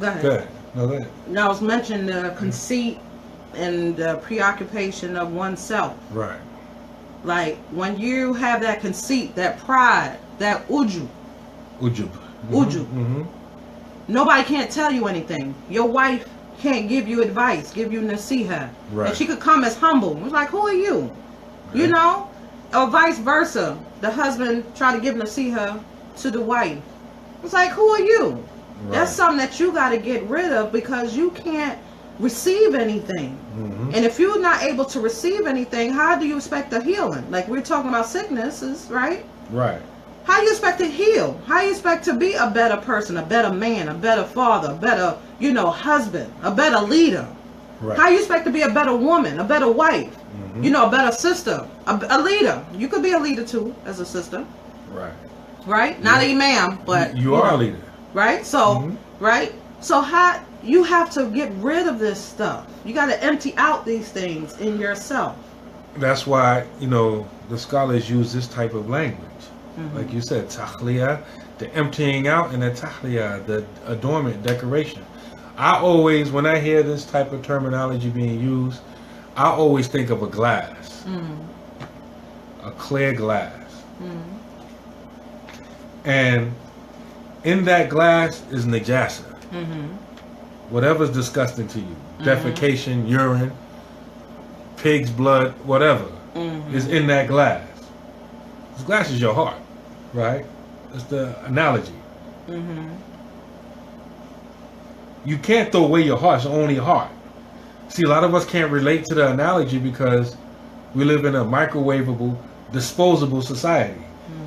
ahead. Go ahead. No, go ahead. Now, I was mentioning the conceit and the preoccupation of oneself. Right. Like when you have that conceit, that pride, that ujub. Nobody can't tell you anything. Your wife can't give you advice, give you nasiha. Right. And she could come as humble. It's like, who are you? Right. You know? Or vice versa. The husband try to give nasiha to the wife. It's like, who are you? Right. That's something that you got to get rid of, because you can't receive anything. And if you're not able to receive anything, how do you expect a healing? Like we're talking about sicknesses, right? Right. How do you expect to heal? How do you expect to be a better person, a better man, a better father, a better, husband, a better leader? Right. How do you expect to be a better woman, a better wife, a better sister, a leader? You could be a leader too, as a sister. Right. Right? Not a imam, but you are a leader. Right? So, right? So how you have to get rid of this stuff. You got to empty out these things in yourself. That's why, the scholars use this type of language. Like you said, tahliyah, the emptying out, and the tahliyah, the adornment, decoration. I always, when I hear this type of terminology being used, I always think of a glass. A clear glass. And in that glass is najasa. Whatever's disgusting to you. Defecation, urine, pig's blood, whatever is in that glass. This glass is your heart, right? It's the analogy. You can't throw away your heart. It's only heart. See, a lot of us can't relate to the analogy because we live in a microwavable, disposable society.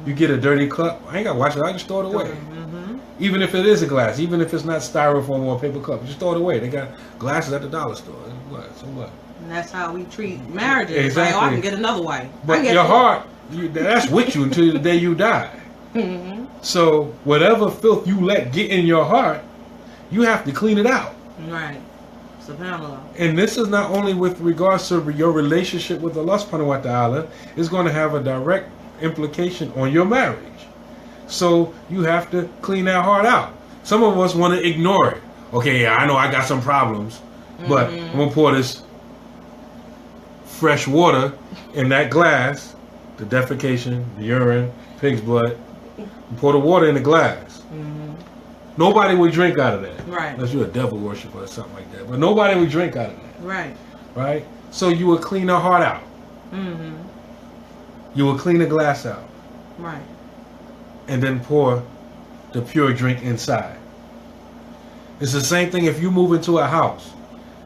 You get a dirty cup, I ain't got to wash it, I just throw it away. Even if it is a glass, even if it's not styrofoam or a paper cup, just throw it away. They got glasses at the dollar store. So what? And that's how we treat marriages. Exactly. Like, I can get another wife. But your heart, that's with you until the day you die. So whatever filth you let get in your heart, you have to clean it out. Right. SubhanAllah. And this is not only with regards to your relationship with Allah subhanahu wa ta'ala, it's going to have a direct implication on your marriage. So you have to clean that heart out. Some of us want to ignore it. Okay, yeah, I know I got some problems, but I'm going to pour this fresh water in that glass, the defecation, the urine, pig's blood, and pour the water in the glass. Nobody would drink out of that. Right. Unless you're a devil worshiper or something like that. But nobody would drink out of that. Right. Right? So you would clean the heart out. You would clean the glass out. Right. And then pour the pure drink inside. It's the same thing if you move into a house.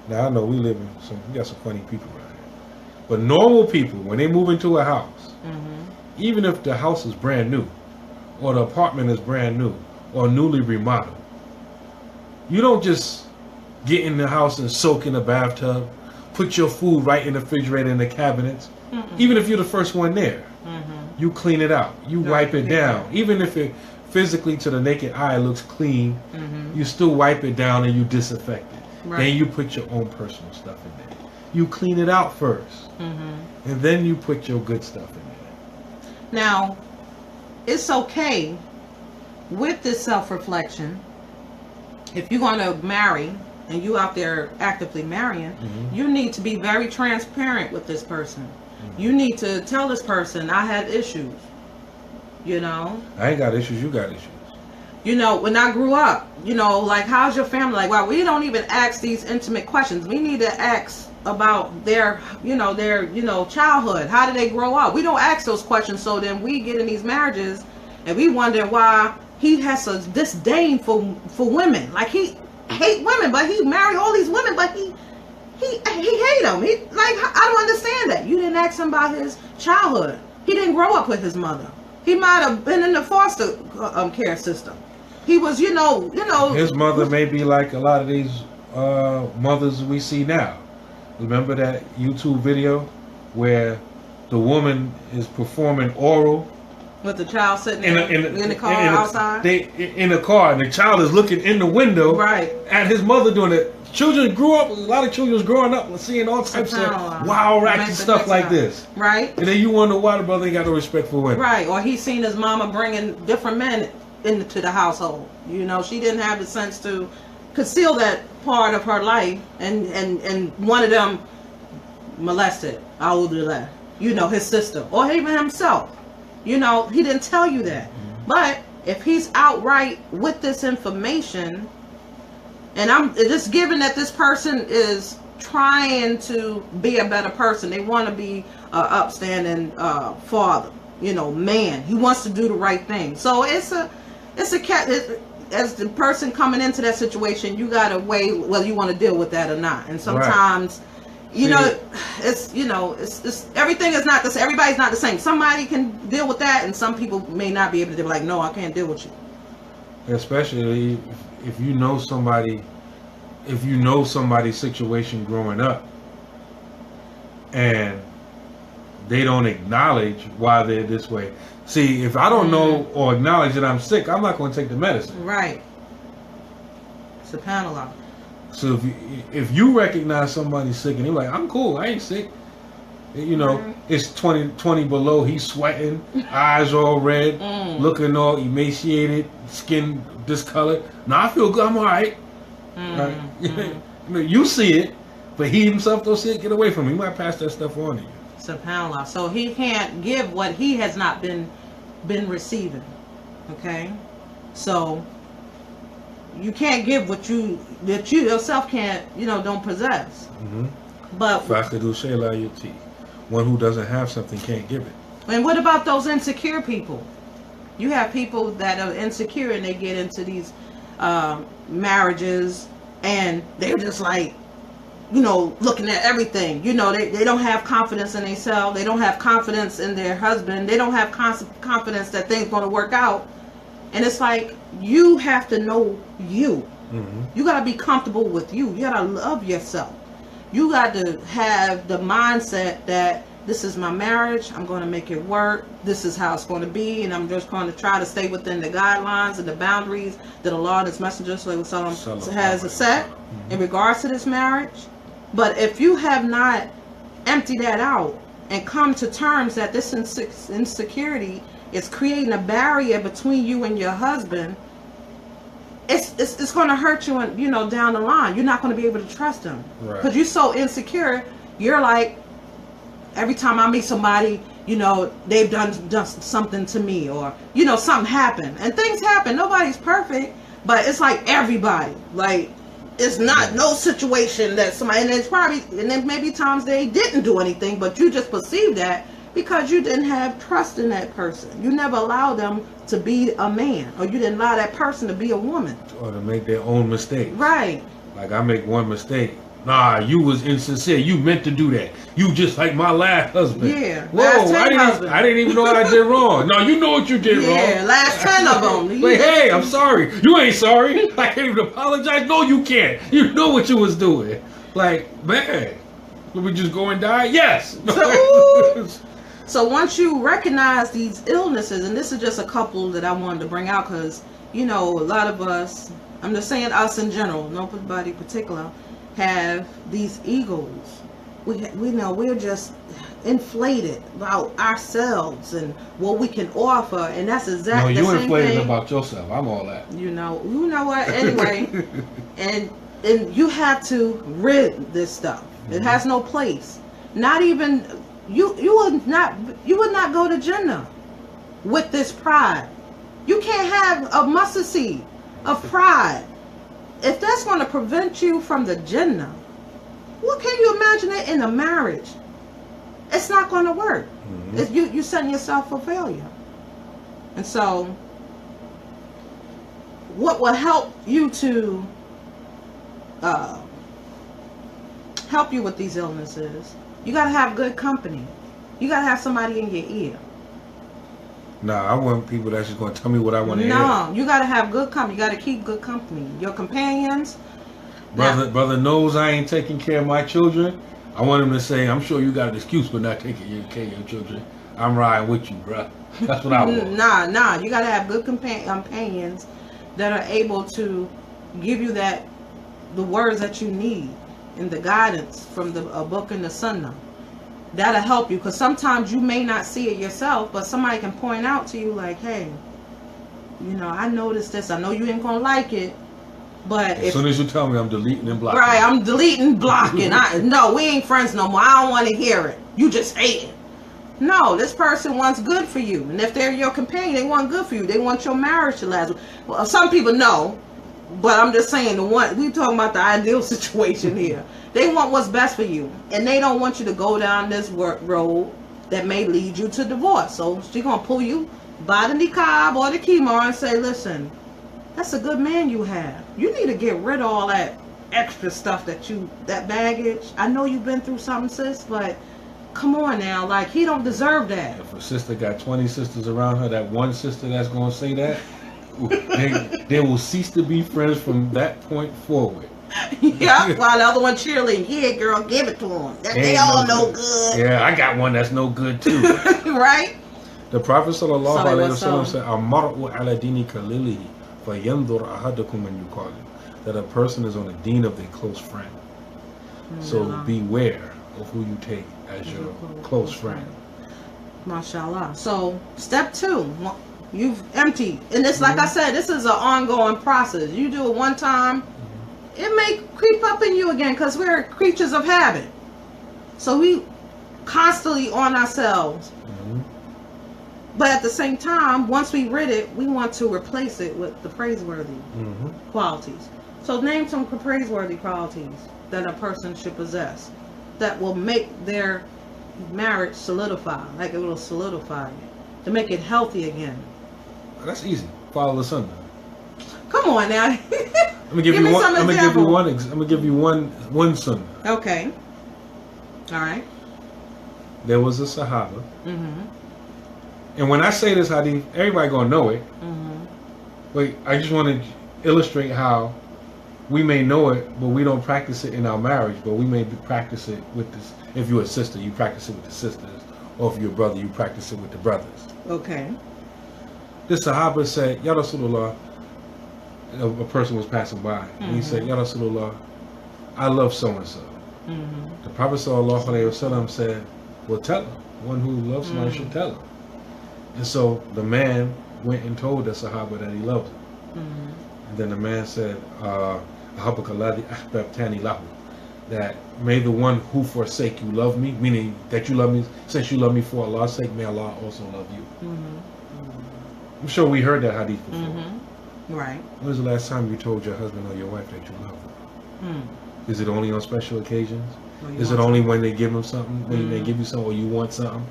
Now I know we got some funny people around here. But normal people, when they move into a house, even if the house is brand new, or the apartment is brand new, or newly remodeled, you don't just get in the house and soak in the bathtub, put your food right in the refrigerator in the cabinets, even if you're the first one there. You clean it out. You wipe it down. Even if it physically to the naked eye looks clean, you still wipe it down and you disinfect it. Right. Then you put your own personal stuff in there. You clean it out first. And then you put your good stuff in there. Now, it's okay with this self-reflection. If you're going to marry and you out there actively marrying, you need to be very transparent with this person. You need to tell this person, I had issues. You know? I ain't got issues, you got issues. You know, when I grew up, you know, like, how's your family? Like, wow, we don't even ask these intimate questions. We need to ask about their childhood. How did they grow up? We don't ask those questions, so then we get in these marriages and we wonder why he has a disdain for women. Like, he hate women, but he married all these women, but he hate them. I don't understand that. You didn't ask him about his childhood. He didn't grow up with his mother. He might have been in the foster care system. He was, you know. His mother may be like a lot of these mothers we see now. Remember that YouTube video where the woman is performing oral with the child sitting in the car outside? In the car, and the child is looking in the window at his mother doing it. Children grew up, a lot of children was growing up and seeing all types of wild, ratchet stuff like this. Right. And then you wonder why the brother ain't got no respect for women. Right. Or he's seen his mama bringing different men into the household. You know, she didn't have the sense to conceal that part of her life, and one of them molested his sister, or even himself. You know, he didn't tell you that. But if he's outright with this information, and I'm just given that this person is trying to be a better person, they want to be an upstanding father, man. He wants to do the right thing. So it's a cat. As the person coming into that situation, you gotta weigh whether you want to deal with that or not. And sometimes, it's everything is not the same. Everybody's not the same. Somebody can deal with that, and some people may not be able to do. Like, no, I can't deal with you. Especially if you know somebody's situation growing up, and they don't acknowledge why they're this way. See, if I don't know or acknowledge that I'm sick, I'm not going to take the medicine. Right. It's a panel. So if you recognize somebody's sick and you're like, I'm cool, I ain't sick. It's 20 below, he's sweating, eyes all red, looking all emaciated, skin discolored. Now I feel good, I'm all right. You see it, but he himself don't see it. Get away from him. He might pass that stuff on to you. SubhanAllah. So he can't give what he has not been receiving. Okay? So you can't give what you yourself can't, don't possess. But one who doesn't have something can't give it. And what about those insecure people? You have people that are insecure and they get into these marriages and they're just like, looking at everything. They don't have confidence in themselves. They don't have confidence in their husband. They don't have confidence that things going to work out. And it's like, you have to know you. You got to be comfortable with you. You got to love yourself. You got to have the mindset that this is my marriage. I'm going to make it work. This is how it's going to be. And I'm just going to try to stay within the guidelines and the boundaries that Allah and His Messenger has set in regards to this marriage. But if you have not emptied that out and come to terms that this insecurity is creating a barrier between you and your husband, it's going to hurt you, down the line. You're not going to be able to trust him because you're so insecure. You're like, every time I meet somebody, they've done something to me, or something happened, and things happen. Nobody's perfect, but it's like everybody, like. It's not no situation that somebody, and it's probably, and then maybe times they didn't do anything, but you just perceived that because you didn't have trust in that person. You never allowed them to be a man, or you didn't allow that person to be a woman. Or to make their own mistakes. Right. Like I make one mistake. Nah, you was insincere. You meant to do that. You just like my last husband. Yeah. Whoa, I didn't even know what I did wrong. No, you know what you did wrong. Yeah, last 10 of them. Wait, hey, I'm sorry. You ain't sorry. I can't even apologize. No, you can't. You know what you was doing. Like, man, will we just go and die? Yes. So once you recognize these illnesses, and this is just a couple that I wanted to bring out because, a lot of us, I'm just saying us in general, nobody particular, have these egos we know we're just inflated about ourselves and what we can offer, and that's No, exactly you the same inflated thing. about yourself. I'm all that. You know what? Anyway, and you have to rid this stuff. It has no place. Not even you would not go to Jannah with this pride. You can't have a mustard seed of pride. If that's going to prevent you from the Jannah, what can you imagine it in a marriage? It's not going to work. Mm-hmm. You're setting yourself for failure. And so, what will help you to help you with these illnesses? You got to have good company. You got to have somebody in your ear. Nah, I want people that's just going to tell me what I want to hear. No, you got to have good company. You got to keep good company. Your companions. Brother knows I ain't taking care of my children. I want him to say, I'm sure you got an excuse for not taking care of your children. I'm riding with you, bro. That's what I want. Nah. You got to have good companions that are able to give you the words that you need and the guidance from a book and the sunnah. That'll help you, because sometimes you may not see it yourself, but somebody can point out to you like, hey, I noticed this. I know you ain't gonna like it, but as soon as you tell me, I'm deleting and blocking. Right, I'm deleting, blocking. No, we ain't friends no more. I don't want to hear it. You just hate it. No, this person wants good for you, and if they're your companion, they want good for you. They want your marriage to last. Well, some people know, but I'm just saying we talking about the ideal situation here. They want what's best for you, and they don't want you to go down this road that may lead you to divorce. So she's gonna pull you by the niqab or the khimar and say, "Listen, that's a good man you have. You need to get rid of all that extra stuff that baggage. I know you've been through something, sis, but come on now, like he don't deserve that." If a sister got 20 sisters around her, that one sister that's gonna say that, they will cease to be friends from that point forward. Yeah, while the other one cheerleading, yeah, girl, give it to them. They all no good. Yeah, I got one that's no good too. Right? The Prophet sallallahu alaihi wasallam so? said, "Al-mar'u ala dini kalilihi, fayanzur ahadukum man yuqalu." That a person is on the deen of their close friend. So beware of who you take as your close friend. MashaAllah. So step 2, you've emptied, and it's like I said, this is an ongoing process. You do it one time. It may creep up in you again, because we're creatures of habit. So we constantly on ourselves. But at the same time, once we rid it, we want to replace it with the praiseworthy qualities. So name some praiseworthy qualities that a person should possess that will make their marriage solidify, like it will solidify it, to make it healthy again. That's easy. Follow the sunnah. Come on now. I'm gonna give you one. I'm gonna give you one sunnah. Okay. All right. There was a Sahaba, and when I say this hadith, everybody gonna know it. But I just want to illustrate how we may know it, but we don't practice it in our marriage. But we may practice it with this. If you're a sister, you practice it with the sisters, or if you're a brother, you practice it with the brothers. Okay. This Sahaba said, "Ya Rasulullah." A person was passing by, and he said, "Ya Rasulullah, I love so and so." The Prophet sallallahu alaihi wasallam said, "Well, tell him. One who loves somebody should tell him." And so the man went and told the Sahaba that he loved him. And then the man said, "Ahabbaka alladhi ahbabtani lahu," that may the one who forsake you love me, meaning that you love me, since you love me for Allah's sake, may Allah also love you. I'm sure we heard that hadith before. Right. When was the last time you told your husband or your wife that you love them? Is it only on special occasions? Is it only when they give them something? When they give you something or you want something?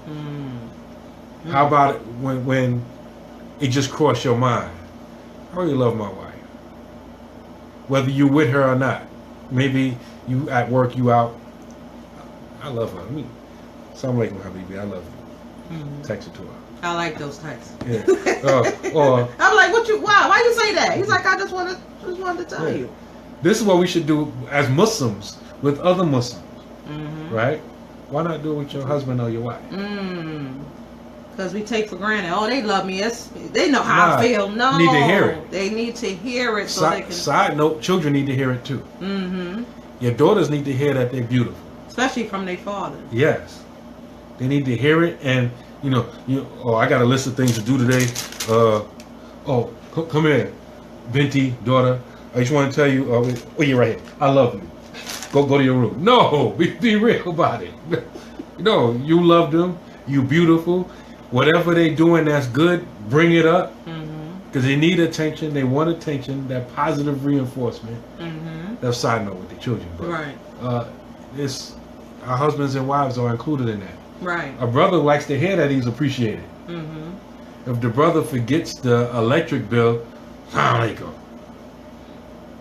How about it when it just crossed your mind? I really love my wife. Whether you with her or not. Maybe you at work, you out. I love her. Assalamu alaikum, Habibi. I love you. Text it to her. I like those texts. Yeah. Or I'm like, why you say that? He's like, I just wanted to tell you. This is what we should do as Muslims with other Muslims, right? Why not do it with your husband or your wife? Because we take for granted, oh, they love me. They know how I feel. No, need to hear it. They need to hear it. Side note: children need to hear it too. Your daughters need to hear that they're beautiful. Especially from their father. Yes. They need to hear it, and I got a list of things to do today. Come here, Binti, daughter. I just want to tell you. You're right here. I love you. Go to your room. No, be real about it. No, you love them. You beautiful. Whatever they doing that's good, bring it up. Because they need attention. They want attention. That positive reinforcement. That's side note with the children. But, right. Our husbands and wives are included in that. Right. A brother likes to hear that he's appreciated. If the brother forgets the electric bill, there you go.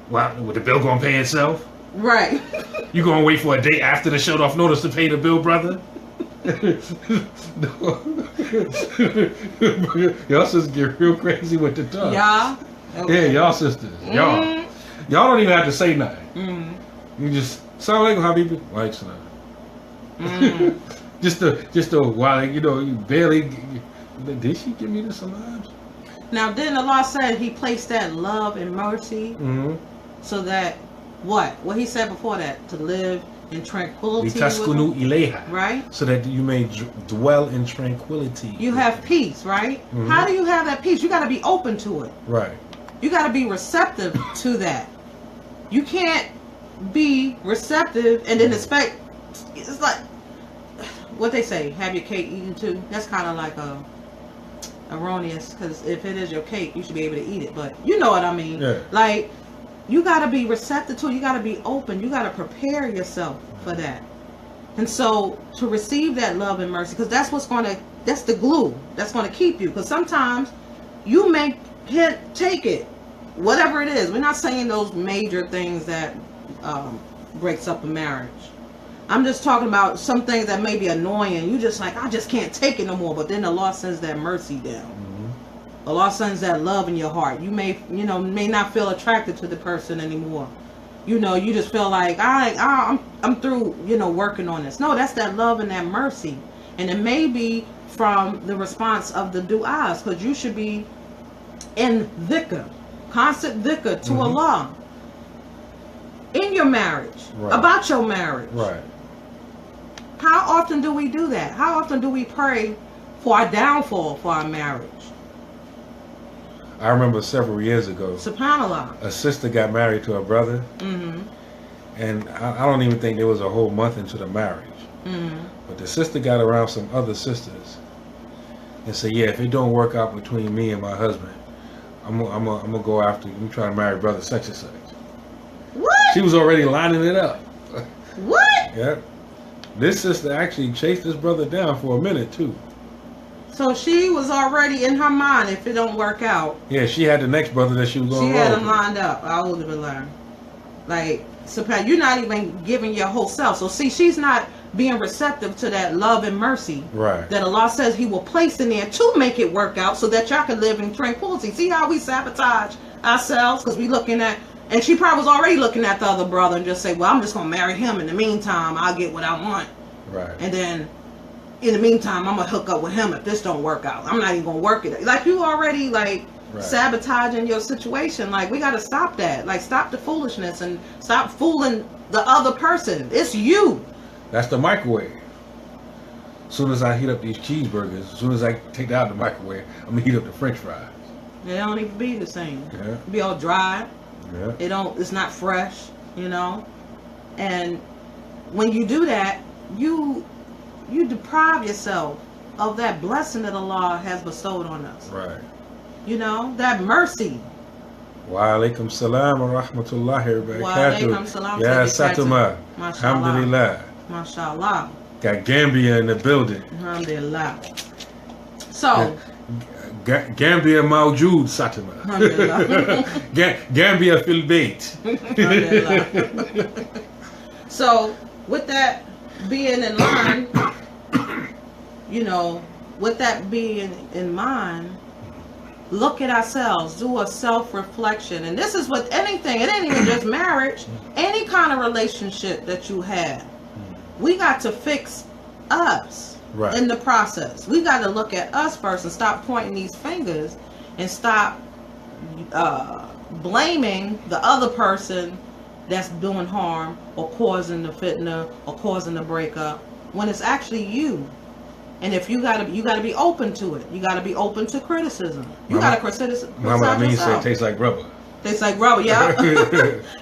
Wow, with the bill gonna pay itself? Right. You gonna wait for a day after the shut off notice to pay the bill, brother? Y'all sisters get real crazy with the tongue. Yeah. Okay. Yeah, y'all sisters. Y'all don't even have to say nothing. You just Assalamu alaikum, Habibi. Like salam. Just a while, you barely. Did she give me the salams? Now, didn't Allah say He placed that love and mercy, so that what He said before that, to live in tranquility, Litaskunu ilayha, right? So that you may dwell in tranquility. You have peace, right? How do you have that peace? You got to be open to it. Right. You got to be receptive to that. You can't be receptive and then expect. It's like what they say, have your cake eaten too. That's kind of like erroneous, because if it is your cake, you should be able to eat it. But you know what I mean. Yeah. Like, you got to be receptive to it. You got to be open. You got to prepare yourself for that. And so to receive that love and mercy, because that's that's the glue that's going to keep you. Because sometimes you can't take it, whatever it is. We're not saying those major things that breaks up a marriage. I'm just talking about some things that may be annoying. You just like, I just can't take it no more. But then Allah sends that mercy down. Allah sends that love in your heart. You may not feel attracted to the person anymore. You just feel like I'm through, working on this. No, that's that love and that mercy. And it may be from the response of the du'as, because you should be in dhikr, constant dhikr to Allah in your marriage, about your marriage. Right. How often do we do that? How often do we pray for our downfall for our marriage? I remember several years ago, SubhanAllah, a sister got married to a brother, and I don't even think there was a whole month into the marriage. But the sister got around some other sisters and said, yeah, if it don't work out between me and my husband, I'm gonna go after, I'm trying to marry brother such and such. What? She was already lining it up. What? Yeah. This sister actually chased this brother down for a minute too. So she was already in her mind, if it don't work out. Yeah, she had the next brother that she was going to She had him lined up. I would have learned. Like, you're not even giving your whole self. So see, she's not being receptive to that love and mercy. Right. That Allah says He will place in there to make it work out so that y'all can live in tranquility. See how we sabotage ourselves? Because we looking at, and she probably was already looking at the other brother and just say, well, I'm just going to marry him. In the meantime, I'll get what I want. Right. And then, in the meantime, I'm going to hook up with him if this don't work out. I'm not even going to work it. Like, you already, sabotaging your situation. Like, we got to stop that. Like, stop the foolishness and stop fooling the other person. It's you. That's the microwave. As soon as I heat up these cheeseburgers, as soon as I take that out of the microwave, I'm going to heat up the french fries. They don't even be the same. Yeah. It be all dry. Yeah. It's not fresh, And when you do that, you deprive yourself of that blessing that Allah has bestowed on us. Right. That mercy. Wa alaikum salam wa rahmatullahi wa barakatuh. Wa alaikum salam. Ya Satuma. Alhamdulillah. MashaAllah. Got Gambia in the building. Alhamdulillah. So. Gambia Mawjood Satuma. Alhamdulillah. Gambia fil bayt. Alhamdulillah. So, with that being in line, with that being in mind, look at ourselves, do a self-reflection. And this is with anything, it ain't even just marriage, any kind of relationship that you have. We got to fix us in the process. We got to look at us first and stop pointing these fingers and stop blaming the other person that's doing harm or causing the fitna or causing the breakup, when it's actually you. And if you gotta be open to it. You gotta be open to criticism. You gotta criticize Mama, I mean, you say it yourself. tastes like rubber. Tastes like rubber, yeah.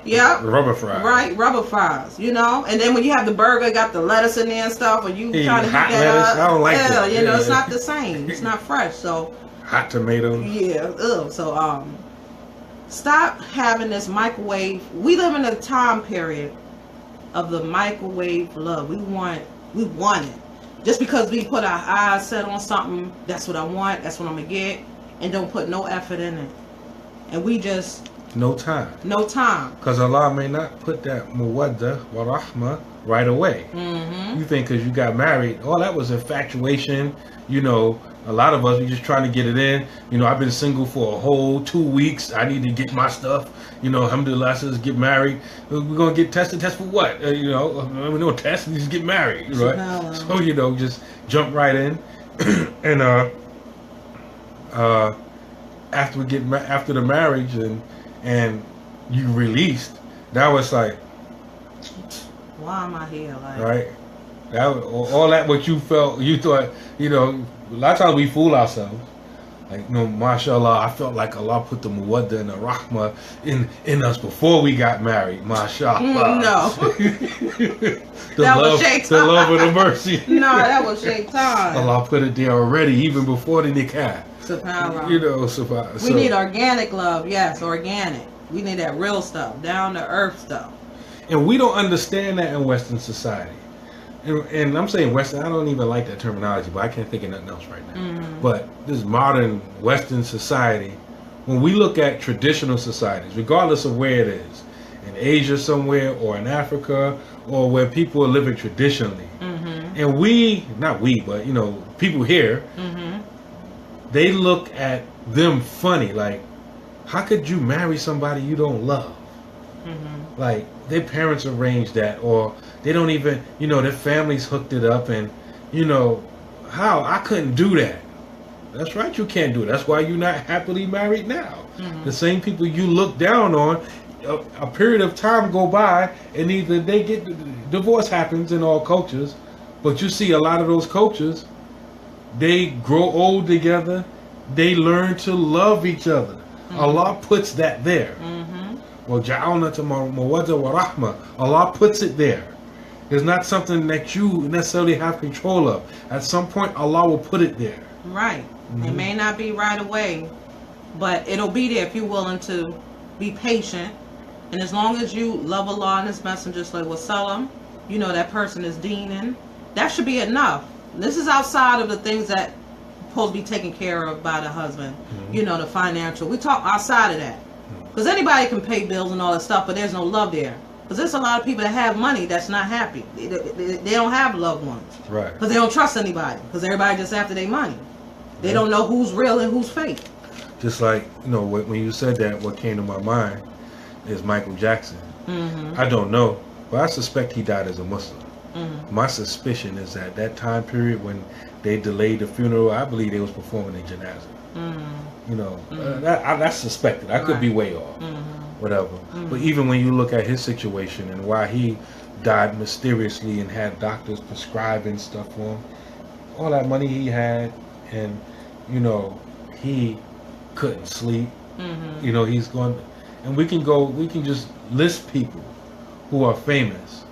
Yeah. Rubber fries. Right, rubber fries, you know? And then when you have the burger, got the lettuce in there and stuff, or you trying to heat hot that lettuce, up. I don't like that. You know, it's not the same. It's not fresh. So hot tomatoes. yeah, so stop having this microwave. We live in a time period of the microwave love. We want it. Just because we put our eyes set on something, that's what I want, that's what I'm gonna get, and don't put no effort in it. And we just no time. Because Allah may not put that muwadda wa rahma right away. Mm-hmm. You think because you got married, oh, that was infatuation. You know, a lot of us, we just trying to get it in. You know, I've been single for a whole 2 weeks. I need to get my stuff. You know, alhamdulillah, let's get married. We're going to get tested. Test for what? You know, we don't test, we just get married, right? So, you know, just jump right in. And after the marriage and you released, that was like, why am I here? Like, right? That all that what you felt, you thought, you know, a lot of times we fool ourselves. Like, you know, mashallah, I felt like Allah put the muwadda and the rahmah in us before we got married, mashallah. No. Was shaitan. The love and the mercy. No, that was shaitan. Allah put it there already, even before the nikah. SubhanAllah. You know, SubhanAllah. We need organic love, yes, organic. We need that real stuff, down to earth stuff. And we don't understand that in Western society. And I'm saying Western, I don't even like that terminology, but I can't think of nothing else right now. Mm-hmm. But this modern Western society, when we look at traditional societies, regardless of where it is, in Asia somewhere or in Africa or where people are living traditionally, mm-hmm. and we, not we, but you know, people here, mm-hmm. they look at them funny, like, how could you marry somebody you don't love? Mm-hmm. Like, their parents arranged that, or they don't even, you know, their families hooked it up, and, you know, how? I couldn't do that. That's right, you can't do it. That's why you're not happily married now. Mm-hmm. The same people you look down on, a period of time go by, and either they get, divorce happens in all cultures, but you see a lot of those cultures, they grow old together, they learn to love each other. Mm-hmm. Allah puts that there. Well, ja'alna mawadda wa rahma. Allah puts it there. It's not something that you necessarily have control of. At some point, Allah will put it there. Right. Mm-hmm. It may not be right away, but it'll be there if you're willing to be patient. And as long as you love Allah and His messengers, like wasallam, you know that person is deening. That should be enough. This is outside of the things that supposed to be taken care of by the husband. Mm-hmm. You know, the financial. We talk outside of that. Because anybody can pay bills and all that stuff, but there's no love there. Because there's a lot of people that have money that's not happy. They don't have loved ones. Right. Because they don't trust anybody. Because everybody just after their money. They don't know who's real and who's fake. Just like, you know, when you said that, what came to my mind is Michael Jackson. Mm-hmm. I don't know, but I suspect he died as a Muslim. Mm-hmm. My suspicion is that time period when they delayed the funeral, I believe they was performing a janazah. Mm-hmm. You know, that's suspected. I could be way off, whatever. Mm-hmm. But even when you look at his situation and why he died mysteriously and had doctors prescribing stuff for him, all that money he had, and you know, he couldn't sleep. Mm-hmm. You know, he's going, and we can just list people who are famous,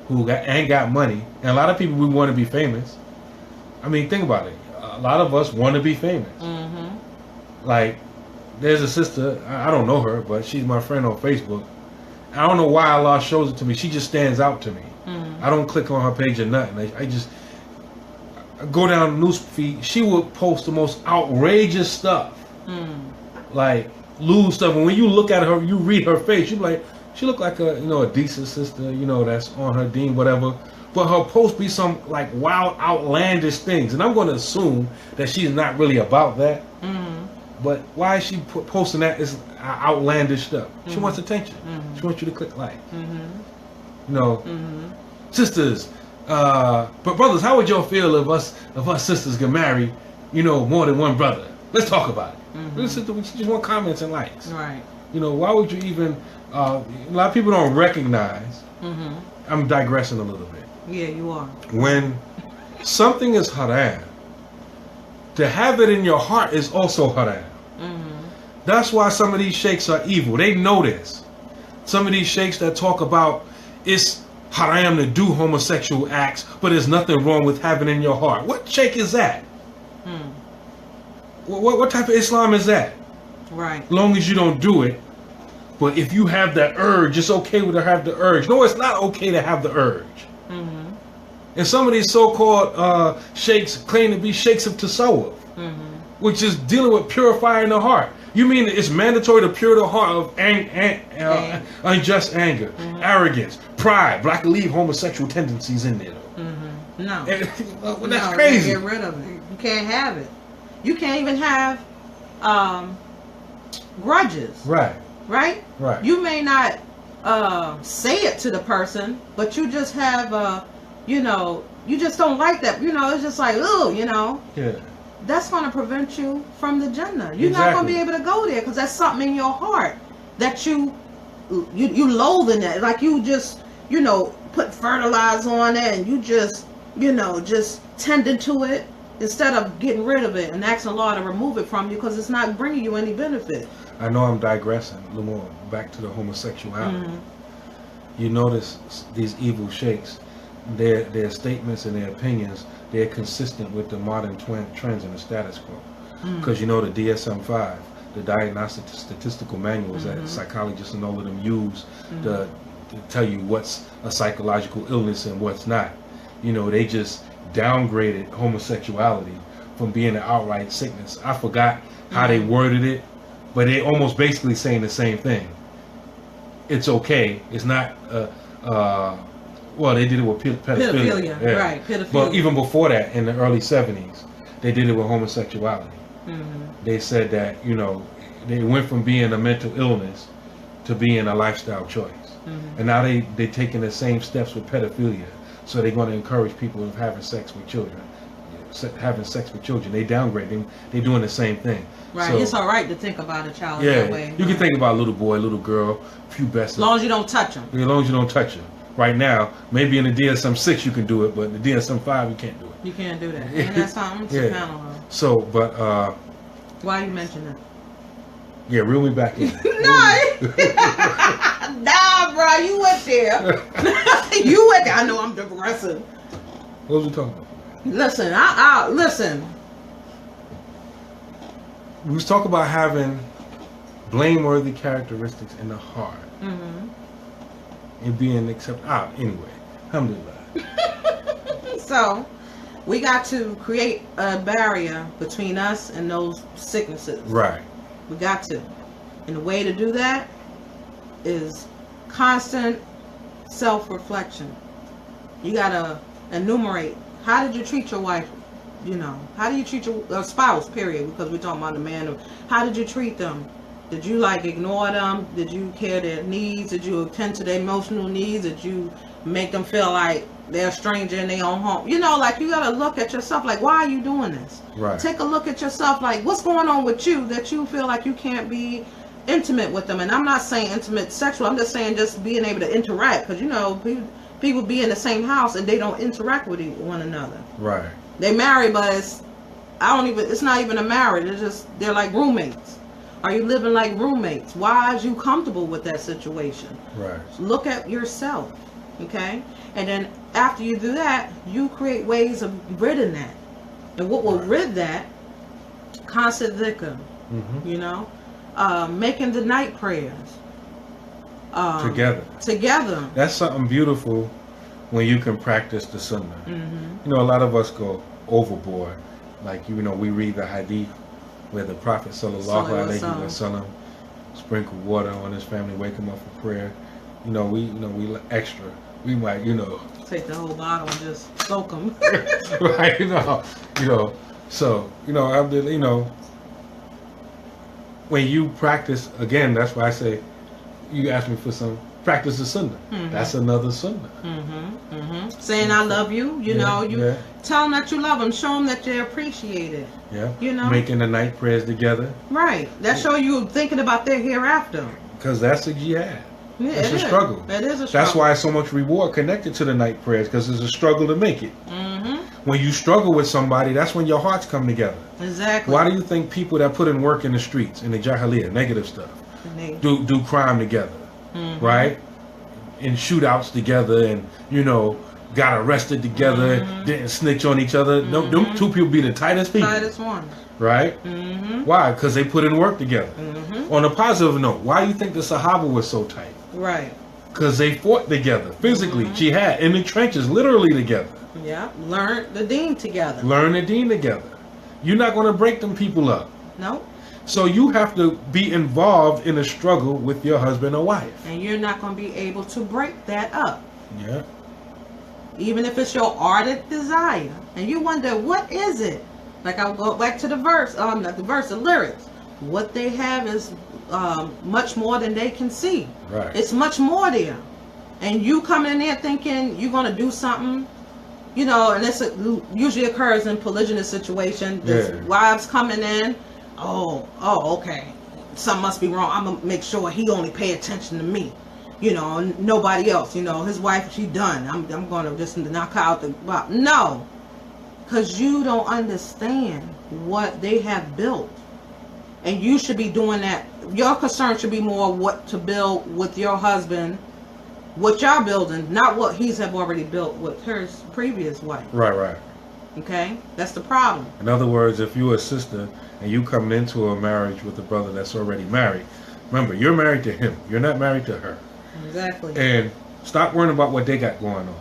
who got money, and a lot of people we want to be famous. I mean, think about it. A lot of us want to be famous. Mm-hmm. Like, there's a sister, I don't know her, but she's my friend on Facebook. I don't know why Allah shows it to me. She just stands out to me. Mm-hmm. I don't click on her page or nothing. I go down the news feed. She would post the most outrageous stuff. Mm. Like, lewd stuff. And when you look at her, you read her face, you be like, she look like a decent sister, that's on her deen, whatever. But her post be some like wild, outlandish things. And I'm going to assume that she's not really about that. Mm-hmm. But why is she posting that? Is outlandish stuff. Mm-hmm. She wants attention. Mm-hmm. She wants you to click like. Mm-hmm. Sisters, but brothers, how would y'all feel if us sisters get married, more than one brother? Let's talk about it. Mm-hmm. We just want comments and likes. Right. Why would you even? A lot of people don't recognize. Mm-hmm. I'm digressing a little bit. Yeah, you are. When something is haram, to have it in your heart is also haram. Mm-hmm. That's why some of these sheikhs are evil. They know this. Some of these sheikhs that talk about it's haram to do homosexual acts, but there's nothing wrong with having it in your heart. What sheikh is that? What type of Islam is that? Right. Long as you don't do it. But if you have that urge, it's okay to have the urge. No, it's not okay to have the urge. Mm-hmm. And some of these so-called sheikhs claim to be sheikhs of tasawwuf, which is dealing with purifying the heart. You mean it's mandatory to pure the heart of unjust anger, arrogance, pride, but I can leave homosexual tendencies in there, though. No. Well, that's crazy. Get rid of it. You can't have it. You can't even have grudges. Right. Right? Right. You may not say it to the person, but you just have, you just don't like that. It's just like, oh, Yeah. That's going to prevent you from the Jannah. You're not going to be able to go there because that's something in your heart that you loathe in that. Like you just, put fertilizer on it and you just, just tending to it instead of getting rid of it and asking Allah to remove it from you because it's not bringing you any benefit. I know I'm digressing a little more back to the homosexuality. You notice these evil sheikhs, their statements and their opinions, they're consistent with the modern trends and the status quo. Because the DSM-5, the Diagnostic Statistical Manuals that psychologists and all of them use to tell you what's a psychological illness and what's not. They just downgraded homosexuality from being an outright sickness. I forgot how they worded it, but they almost basically saying the same thing. It's okay. It's not. Well, they did it with pedophilia. Yeah. Right. Pedophilia. But even before that, in the early 70s, they did it with homosexuality. They said that they went from being a mental illness to being a lifestyle choice, and now they're taking the same steps with pedophilia. So they're going to encourage people of having sex with children. They downgrade them. They're doing the same thing. Right. So, it's all right to think about a child that way. You can think about a little boy, little girl, a few best. As long as you don't touch them. As long as you don't touch them. Right now, maybe in the DSM-6 you can do it, but in the DSM-5 you can't do it. You can't do that. And that's something to count on. So, but why you mention that? Yeah, reel me back in. Nah, bro, you went there. You went there. I know I'm digressing. What was we talking about? Listen, listen. We was talking about having blameworthy characteristics in the heart. And being accepted. Anyway, alhamdulillah. So, we got to create a barrier between us and those sicknesses. Right. We got to. And the way to do that is constant self-reflection. You got to enumerate. How did you treat your wife? How do you treat your spouse, period? Because we're talking about the man. How did you treat them? Did you ignore them? Did you care their needs? Did you attend to their emotional needs? Did you make them feel like they're a stranger in their own home? You gotta look at yourself. Like, why are you doing this? Right. Take a look at yourself. Like, what's going on with you that you feel like you can't be intimate with them? And I'm not saying intimate sexual. I'm just saying just being able to interact. Because people be in the same house and they don't interact with one another. Right. They married, but it's not even a marriage. They're like roommates. Are you living like roommates? Why are you comfortable with that situation? Right. Look at yourself, okay? And then after you do that, you create ways of ridding that. And what will rid that? Constant dhikr, making the night prayers. Together. That's something beautiful when you can practice the sunnah. A lot of us go overboard. Like, we read the hadith where the Prophet sallallahu alaihi wasallam sprinkled water on his family, wake him up for prayer. We extra. We might, take the whole bottle and just soak them. Right, So, when you practice, again, that's why I say, you ask me for some practice the sunnah. That's another sunnah. Saying I love you, you know, you yeah. tell them that you love them, show them that they're appreciated. Yeah. You know, Making the night prayers together. Right. That show you thinking about their hereafter. Because that's a jihad. Yeah, it's a struggle. It is a struggle. That's why so much reward connected to the night prayers, because it's a struggle to make it. When you struggle with somebody, that's when your hearts come together. Exactly. Why do you think people that put in work in the streets, in the jahiliyyah, negative stuff, do crime together, right? In shootouts together, and you know, got arrested together, didn't snitch on each other. No, them two people be the tightest people. Tightest ones. Right? Why? Because they put in work together. On a positive note, why do you think the Sahaba was so tight? Right. Because they fought together, physically, jihad, in the trenches, literally together. Yeah. Learn the deen together. Learn the deen together. You're not going to break them people up. No. So you have to be involved in a struggle with your husband or wife. And you're not going to be able to break that up. Yeah. Even if it's your ardent desire. And you wonder, what is it? Like, I'll go back to the verse, not the verse, the lyrics. What they have is much more than they can see. Right. It's much more there. And you coming in there thinking you're going to do something, you know, and this usually occurs in polygynous situations. Yeah. Wives coming in, okay, something must be wrong. I'm going to make sure he only pay attention to me. You know, nobody else. You know, his wife, she done. I'm going to just knock her out the box. No. Because you don't understand what they have built. And you should be doing that. Your concern should be more what to build with your husband, what y'all building, not what he's have already built with his previous wife. Right. Okay? That's the problem. In other words, if you're a sister and you coming into a marriage with a brother that's already married, remember, you're married to him. You're not married to her. Exactly. And stop worrying about what they got going on.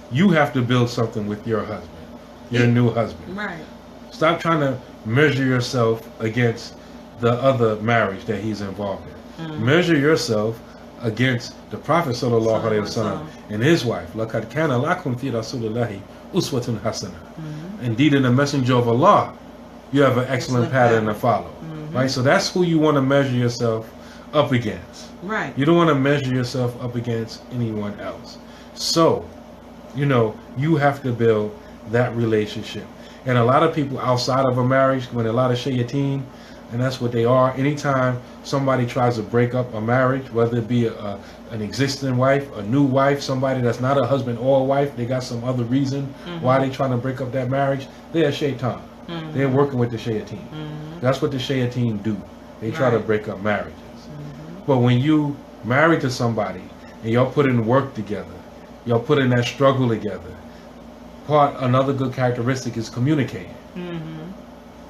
You have to build something with your husband. Your new husband. Right. Stop trying to measure yourself against the other marriage that he's involved in. Measure yourself against the Prophet sallallahu alaihi wasallam and his wife. لَقَدْ كَانَ لَكُمْ فِي رَسُولِ اللَّهِ أُسْوَةٌ حَسَنَةٌ. Indeed, in the messenger of Allah, you have an excellent pattern to follow. Right? So that's who you want to measure yourself up against. Right. You don't want to measure yourself up against anyone else. So, you know, you have to build that relationship. And a lot of people outside of a marriage, when a lot of shayateen, and that's what they are, anytime somebody tries to break up a marriage, whether it be an existing wife, a new wife, somebody that's not a husband or a wife, they got some other reason why they trying to break up that marriage, they're a shaitan. They're working with the shayateen. That's what the shayateen do. They try to break up marriages. But when you married to somebody and y'all put in work together, y'all put in that struggle together, another good characteristic is communicating.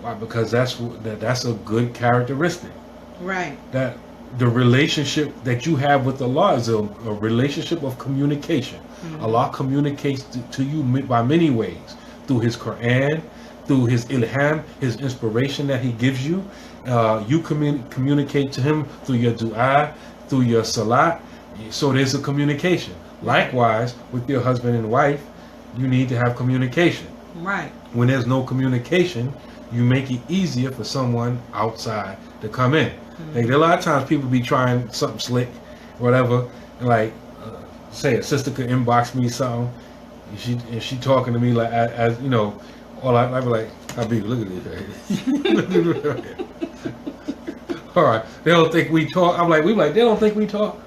Why? Because that's a good characteristic. Right. That the relationship that you have with Allah is a relationship of communication. Allah communicates to you by many ways, through His Quran, through His ilham, His inspiration that He gives you. You communicate to Him through your dua, through your salat. So there's a communication. Likewise, with your husband and wife, you need to have communication. Right. When there's no communication, you make it easier for someone outside to come in. Like, a lot of times people be trying something slick, whatever, and like, say a sister could inbox me something, and she talking to me like, as you know, I be like, Habib, look at this. All right, they don't think we talk. I'm like, they don't think we talk.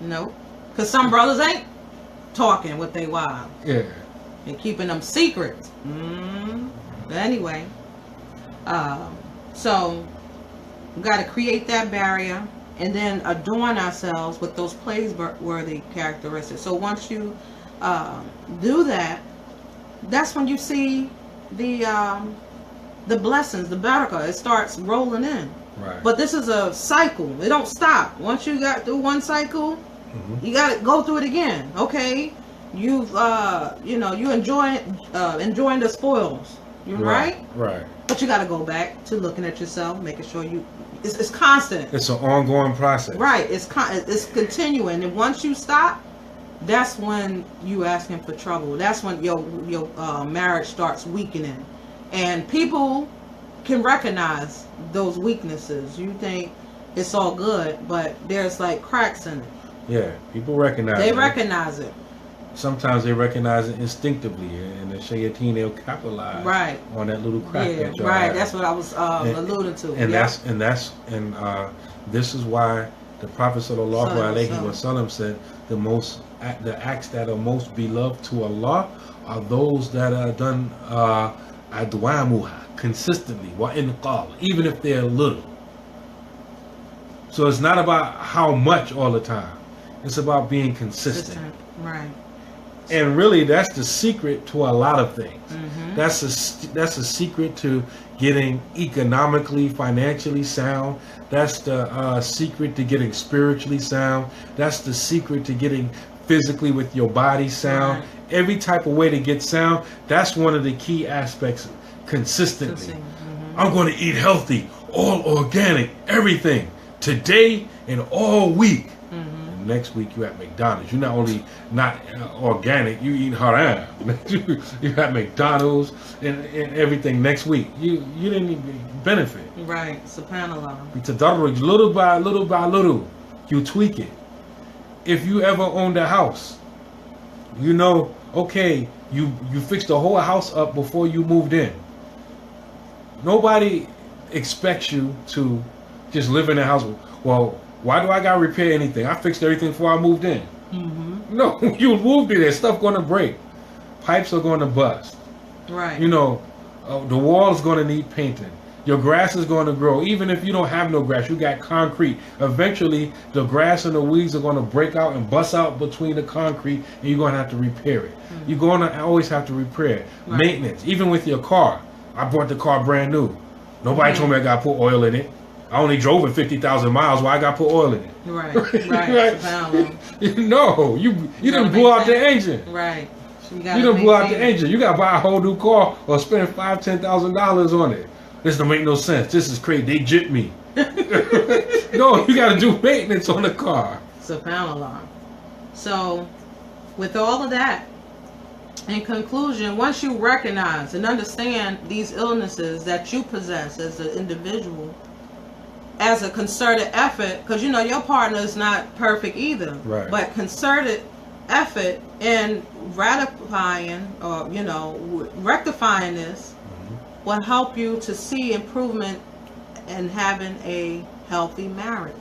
No, because some brothers ain't talking with their wives. Yeah. And keeping them secrets. But anyway, so we got to create that barrier and then adorn ourselves with those praiseworthy characteristics. So once you do that, that's when you see the blessings, the barakah. It starts rolling in. Right. But this is a cycle. It don't stop. Once you got through one cycle, you got to go through it again. Okay. You've you enjoying the spoils, right? But you got to go back to looking at yourself, making sure it's constant. It's an ongoing process, right? It's continuing, and once you stop, that's when you asking for trouble. That's when your marriage starts weakening, and people can recognize those weaknesses. You think it's all good, but there's like cracks in it. Yeah, people recognize They it. recognize it. Sometimes they recognize it instinctively, and the shayateen, they'll capitalize Right. on that little crack Yeah, that y'all right. have. That's what I was alluding to. And Yep. this is why the Prophet sallallahu alaihi Sallallahu. wasallam said the acts that are most beloved to Allah are those that are done adwamuha consistently, wa inqal, even if they're little. So it's not about how much all the time. It's about being consistent. Right. And really, that's the secret to a lot of things. Mm-hmm. That's a secret to getting economically, financially sound. That's the secret to getting spiritually sound. That's the secret to getting physically with your body sound. Right. Every type of way to get sound. That's one of the key aspects. Consistently, I'm going to eat healthy, all organic, everything today and all week. Next week you at McDonald's. You're not only not organic, you eat haram. You at McDonald's and everything next week. You didn't even benefit. Right. Subhanallah. Little by little by little, you tweak it. If you ever owned a house, you know, okay, you fixed the whole house up before you moved in. Nobody expects you to just live in a house. Well, why do I gotta repair anything? I fixed everything before I moved in. Mm-hmm. No, you moved in there. Stuff gonna break. Pipes are gonna bust. Right. You know, the wall is gonna need painting. Your grass is gonna grow. Even if you don't have no grass, you got concrete. Eventually, the grass and the weeds are gonna break out and bust out between the concrete, and you're gonna have to repair it. Mm-hmm. You're gonna always have to repair it. Right. Maintenance. Even with your car. I bought the car brand new. Nobody told me I gotta put oil in it. I only drove it 50,000 miles. Why I got to put oil in it? Right. Right. No, you didn't blow out the engine. Right. So you didn't blow out the engine. You got to buy a whole new car or spend $5,000-$10,000 on it. This don't make no sense. This is crazy. They jipped me. No, you got to do maintenance on the car. Subhanallah. So, with all of that, in conclusion, once you recognize and understand these illnesses that you possess as an individual, as a concerted effort, because you know your partner is not perfect either, right. But concerted effort in ratifying or rectifying this will help you to see improvement in having a healthy marriage.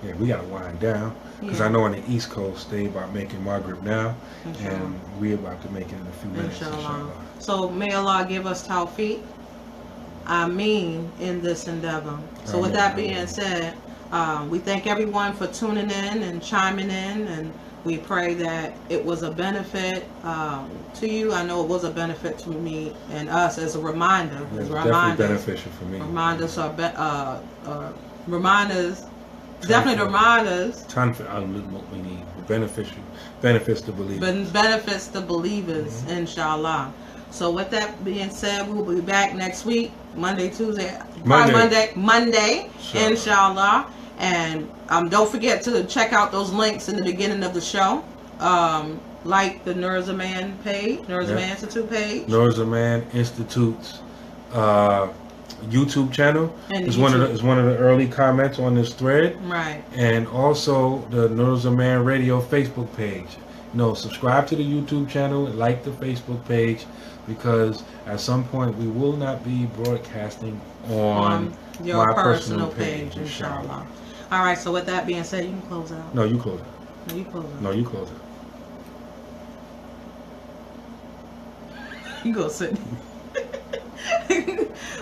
Yeah, we got to wind down because I know on the East Coast they about making Maghrib now, and we about to make it in a few minutes. Inshallah. So may Allah give us tawfiq. In this endeavor. So with that being said, we thank everyone for tuning in and chiming in, and we pray that it was a benefit to you. I know it was a benefit to me and us as a reminder. Yeah, it's definitely beneficial for me. Reminders are reminders. Definitely reminders. Benefits to believers. Benefits to believers, inshallah. So with that being said, we will be back next week, Monday, inshallah. And don't forget to check out those links in the beginning of the show. Like the Nur Zaman page, Nur Zaman Institute page. Nur Zaman Institute's YouTube channel is one of the early comments on this thread. Right. And also the Nur Zaman Radio Facebook page. Subscribe to the YouTube channel and like the Facebook page, because at some point we will not be broadcasting on your my personal page, inshallah. All right, so with that being said, you can close out. No, you close out. No, you close out. No, you close out. You go sit.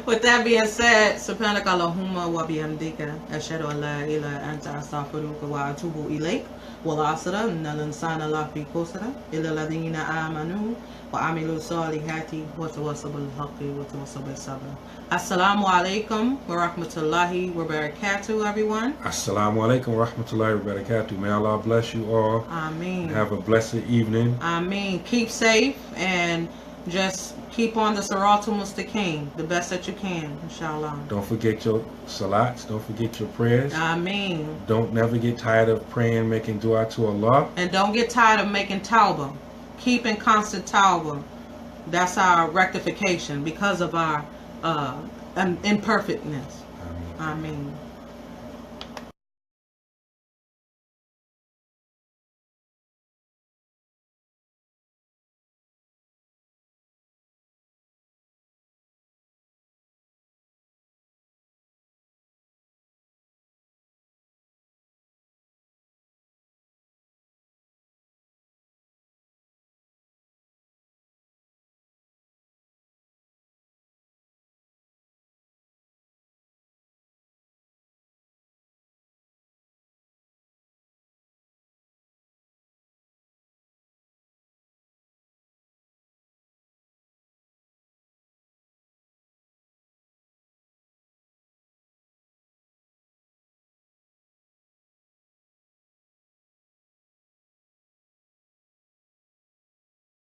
With that being said, subhanaka Allahumma wa bihamdika ashhadu an la ilaha anta astaghfiruka wa atubu ilayk. والعصر إن الإنسان لفي خسر إلا الذين آمنوا وعملوا الصالحات وتواصوا بالحق وتواصوا بالصبر. Assalamu alaikum wa rahmatullahi wa barakatuh, everyone. Assalamu alaikum wa rahmatullahi wa barakatuh. May Allah bless you all. Ameen. Have a blessed evening. Ameen. Keep safe and just keep on the Siratul Mustaqim, the best that you can, inshallah. Don't forget your salats. Don't forget your prayers. Ameen. Don't never get tired of praying, making dua to Allah. And don't get tired of making tawbah. Keep in constant tawbah. That's our rectification because of our imperfectness. Ameen. Ameen.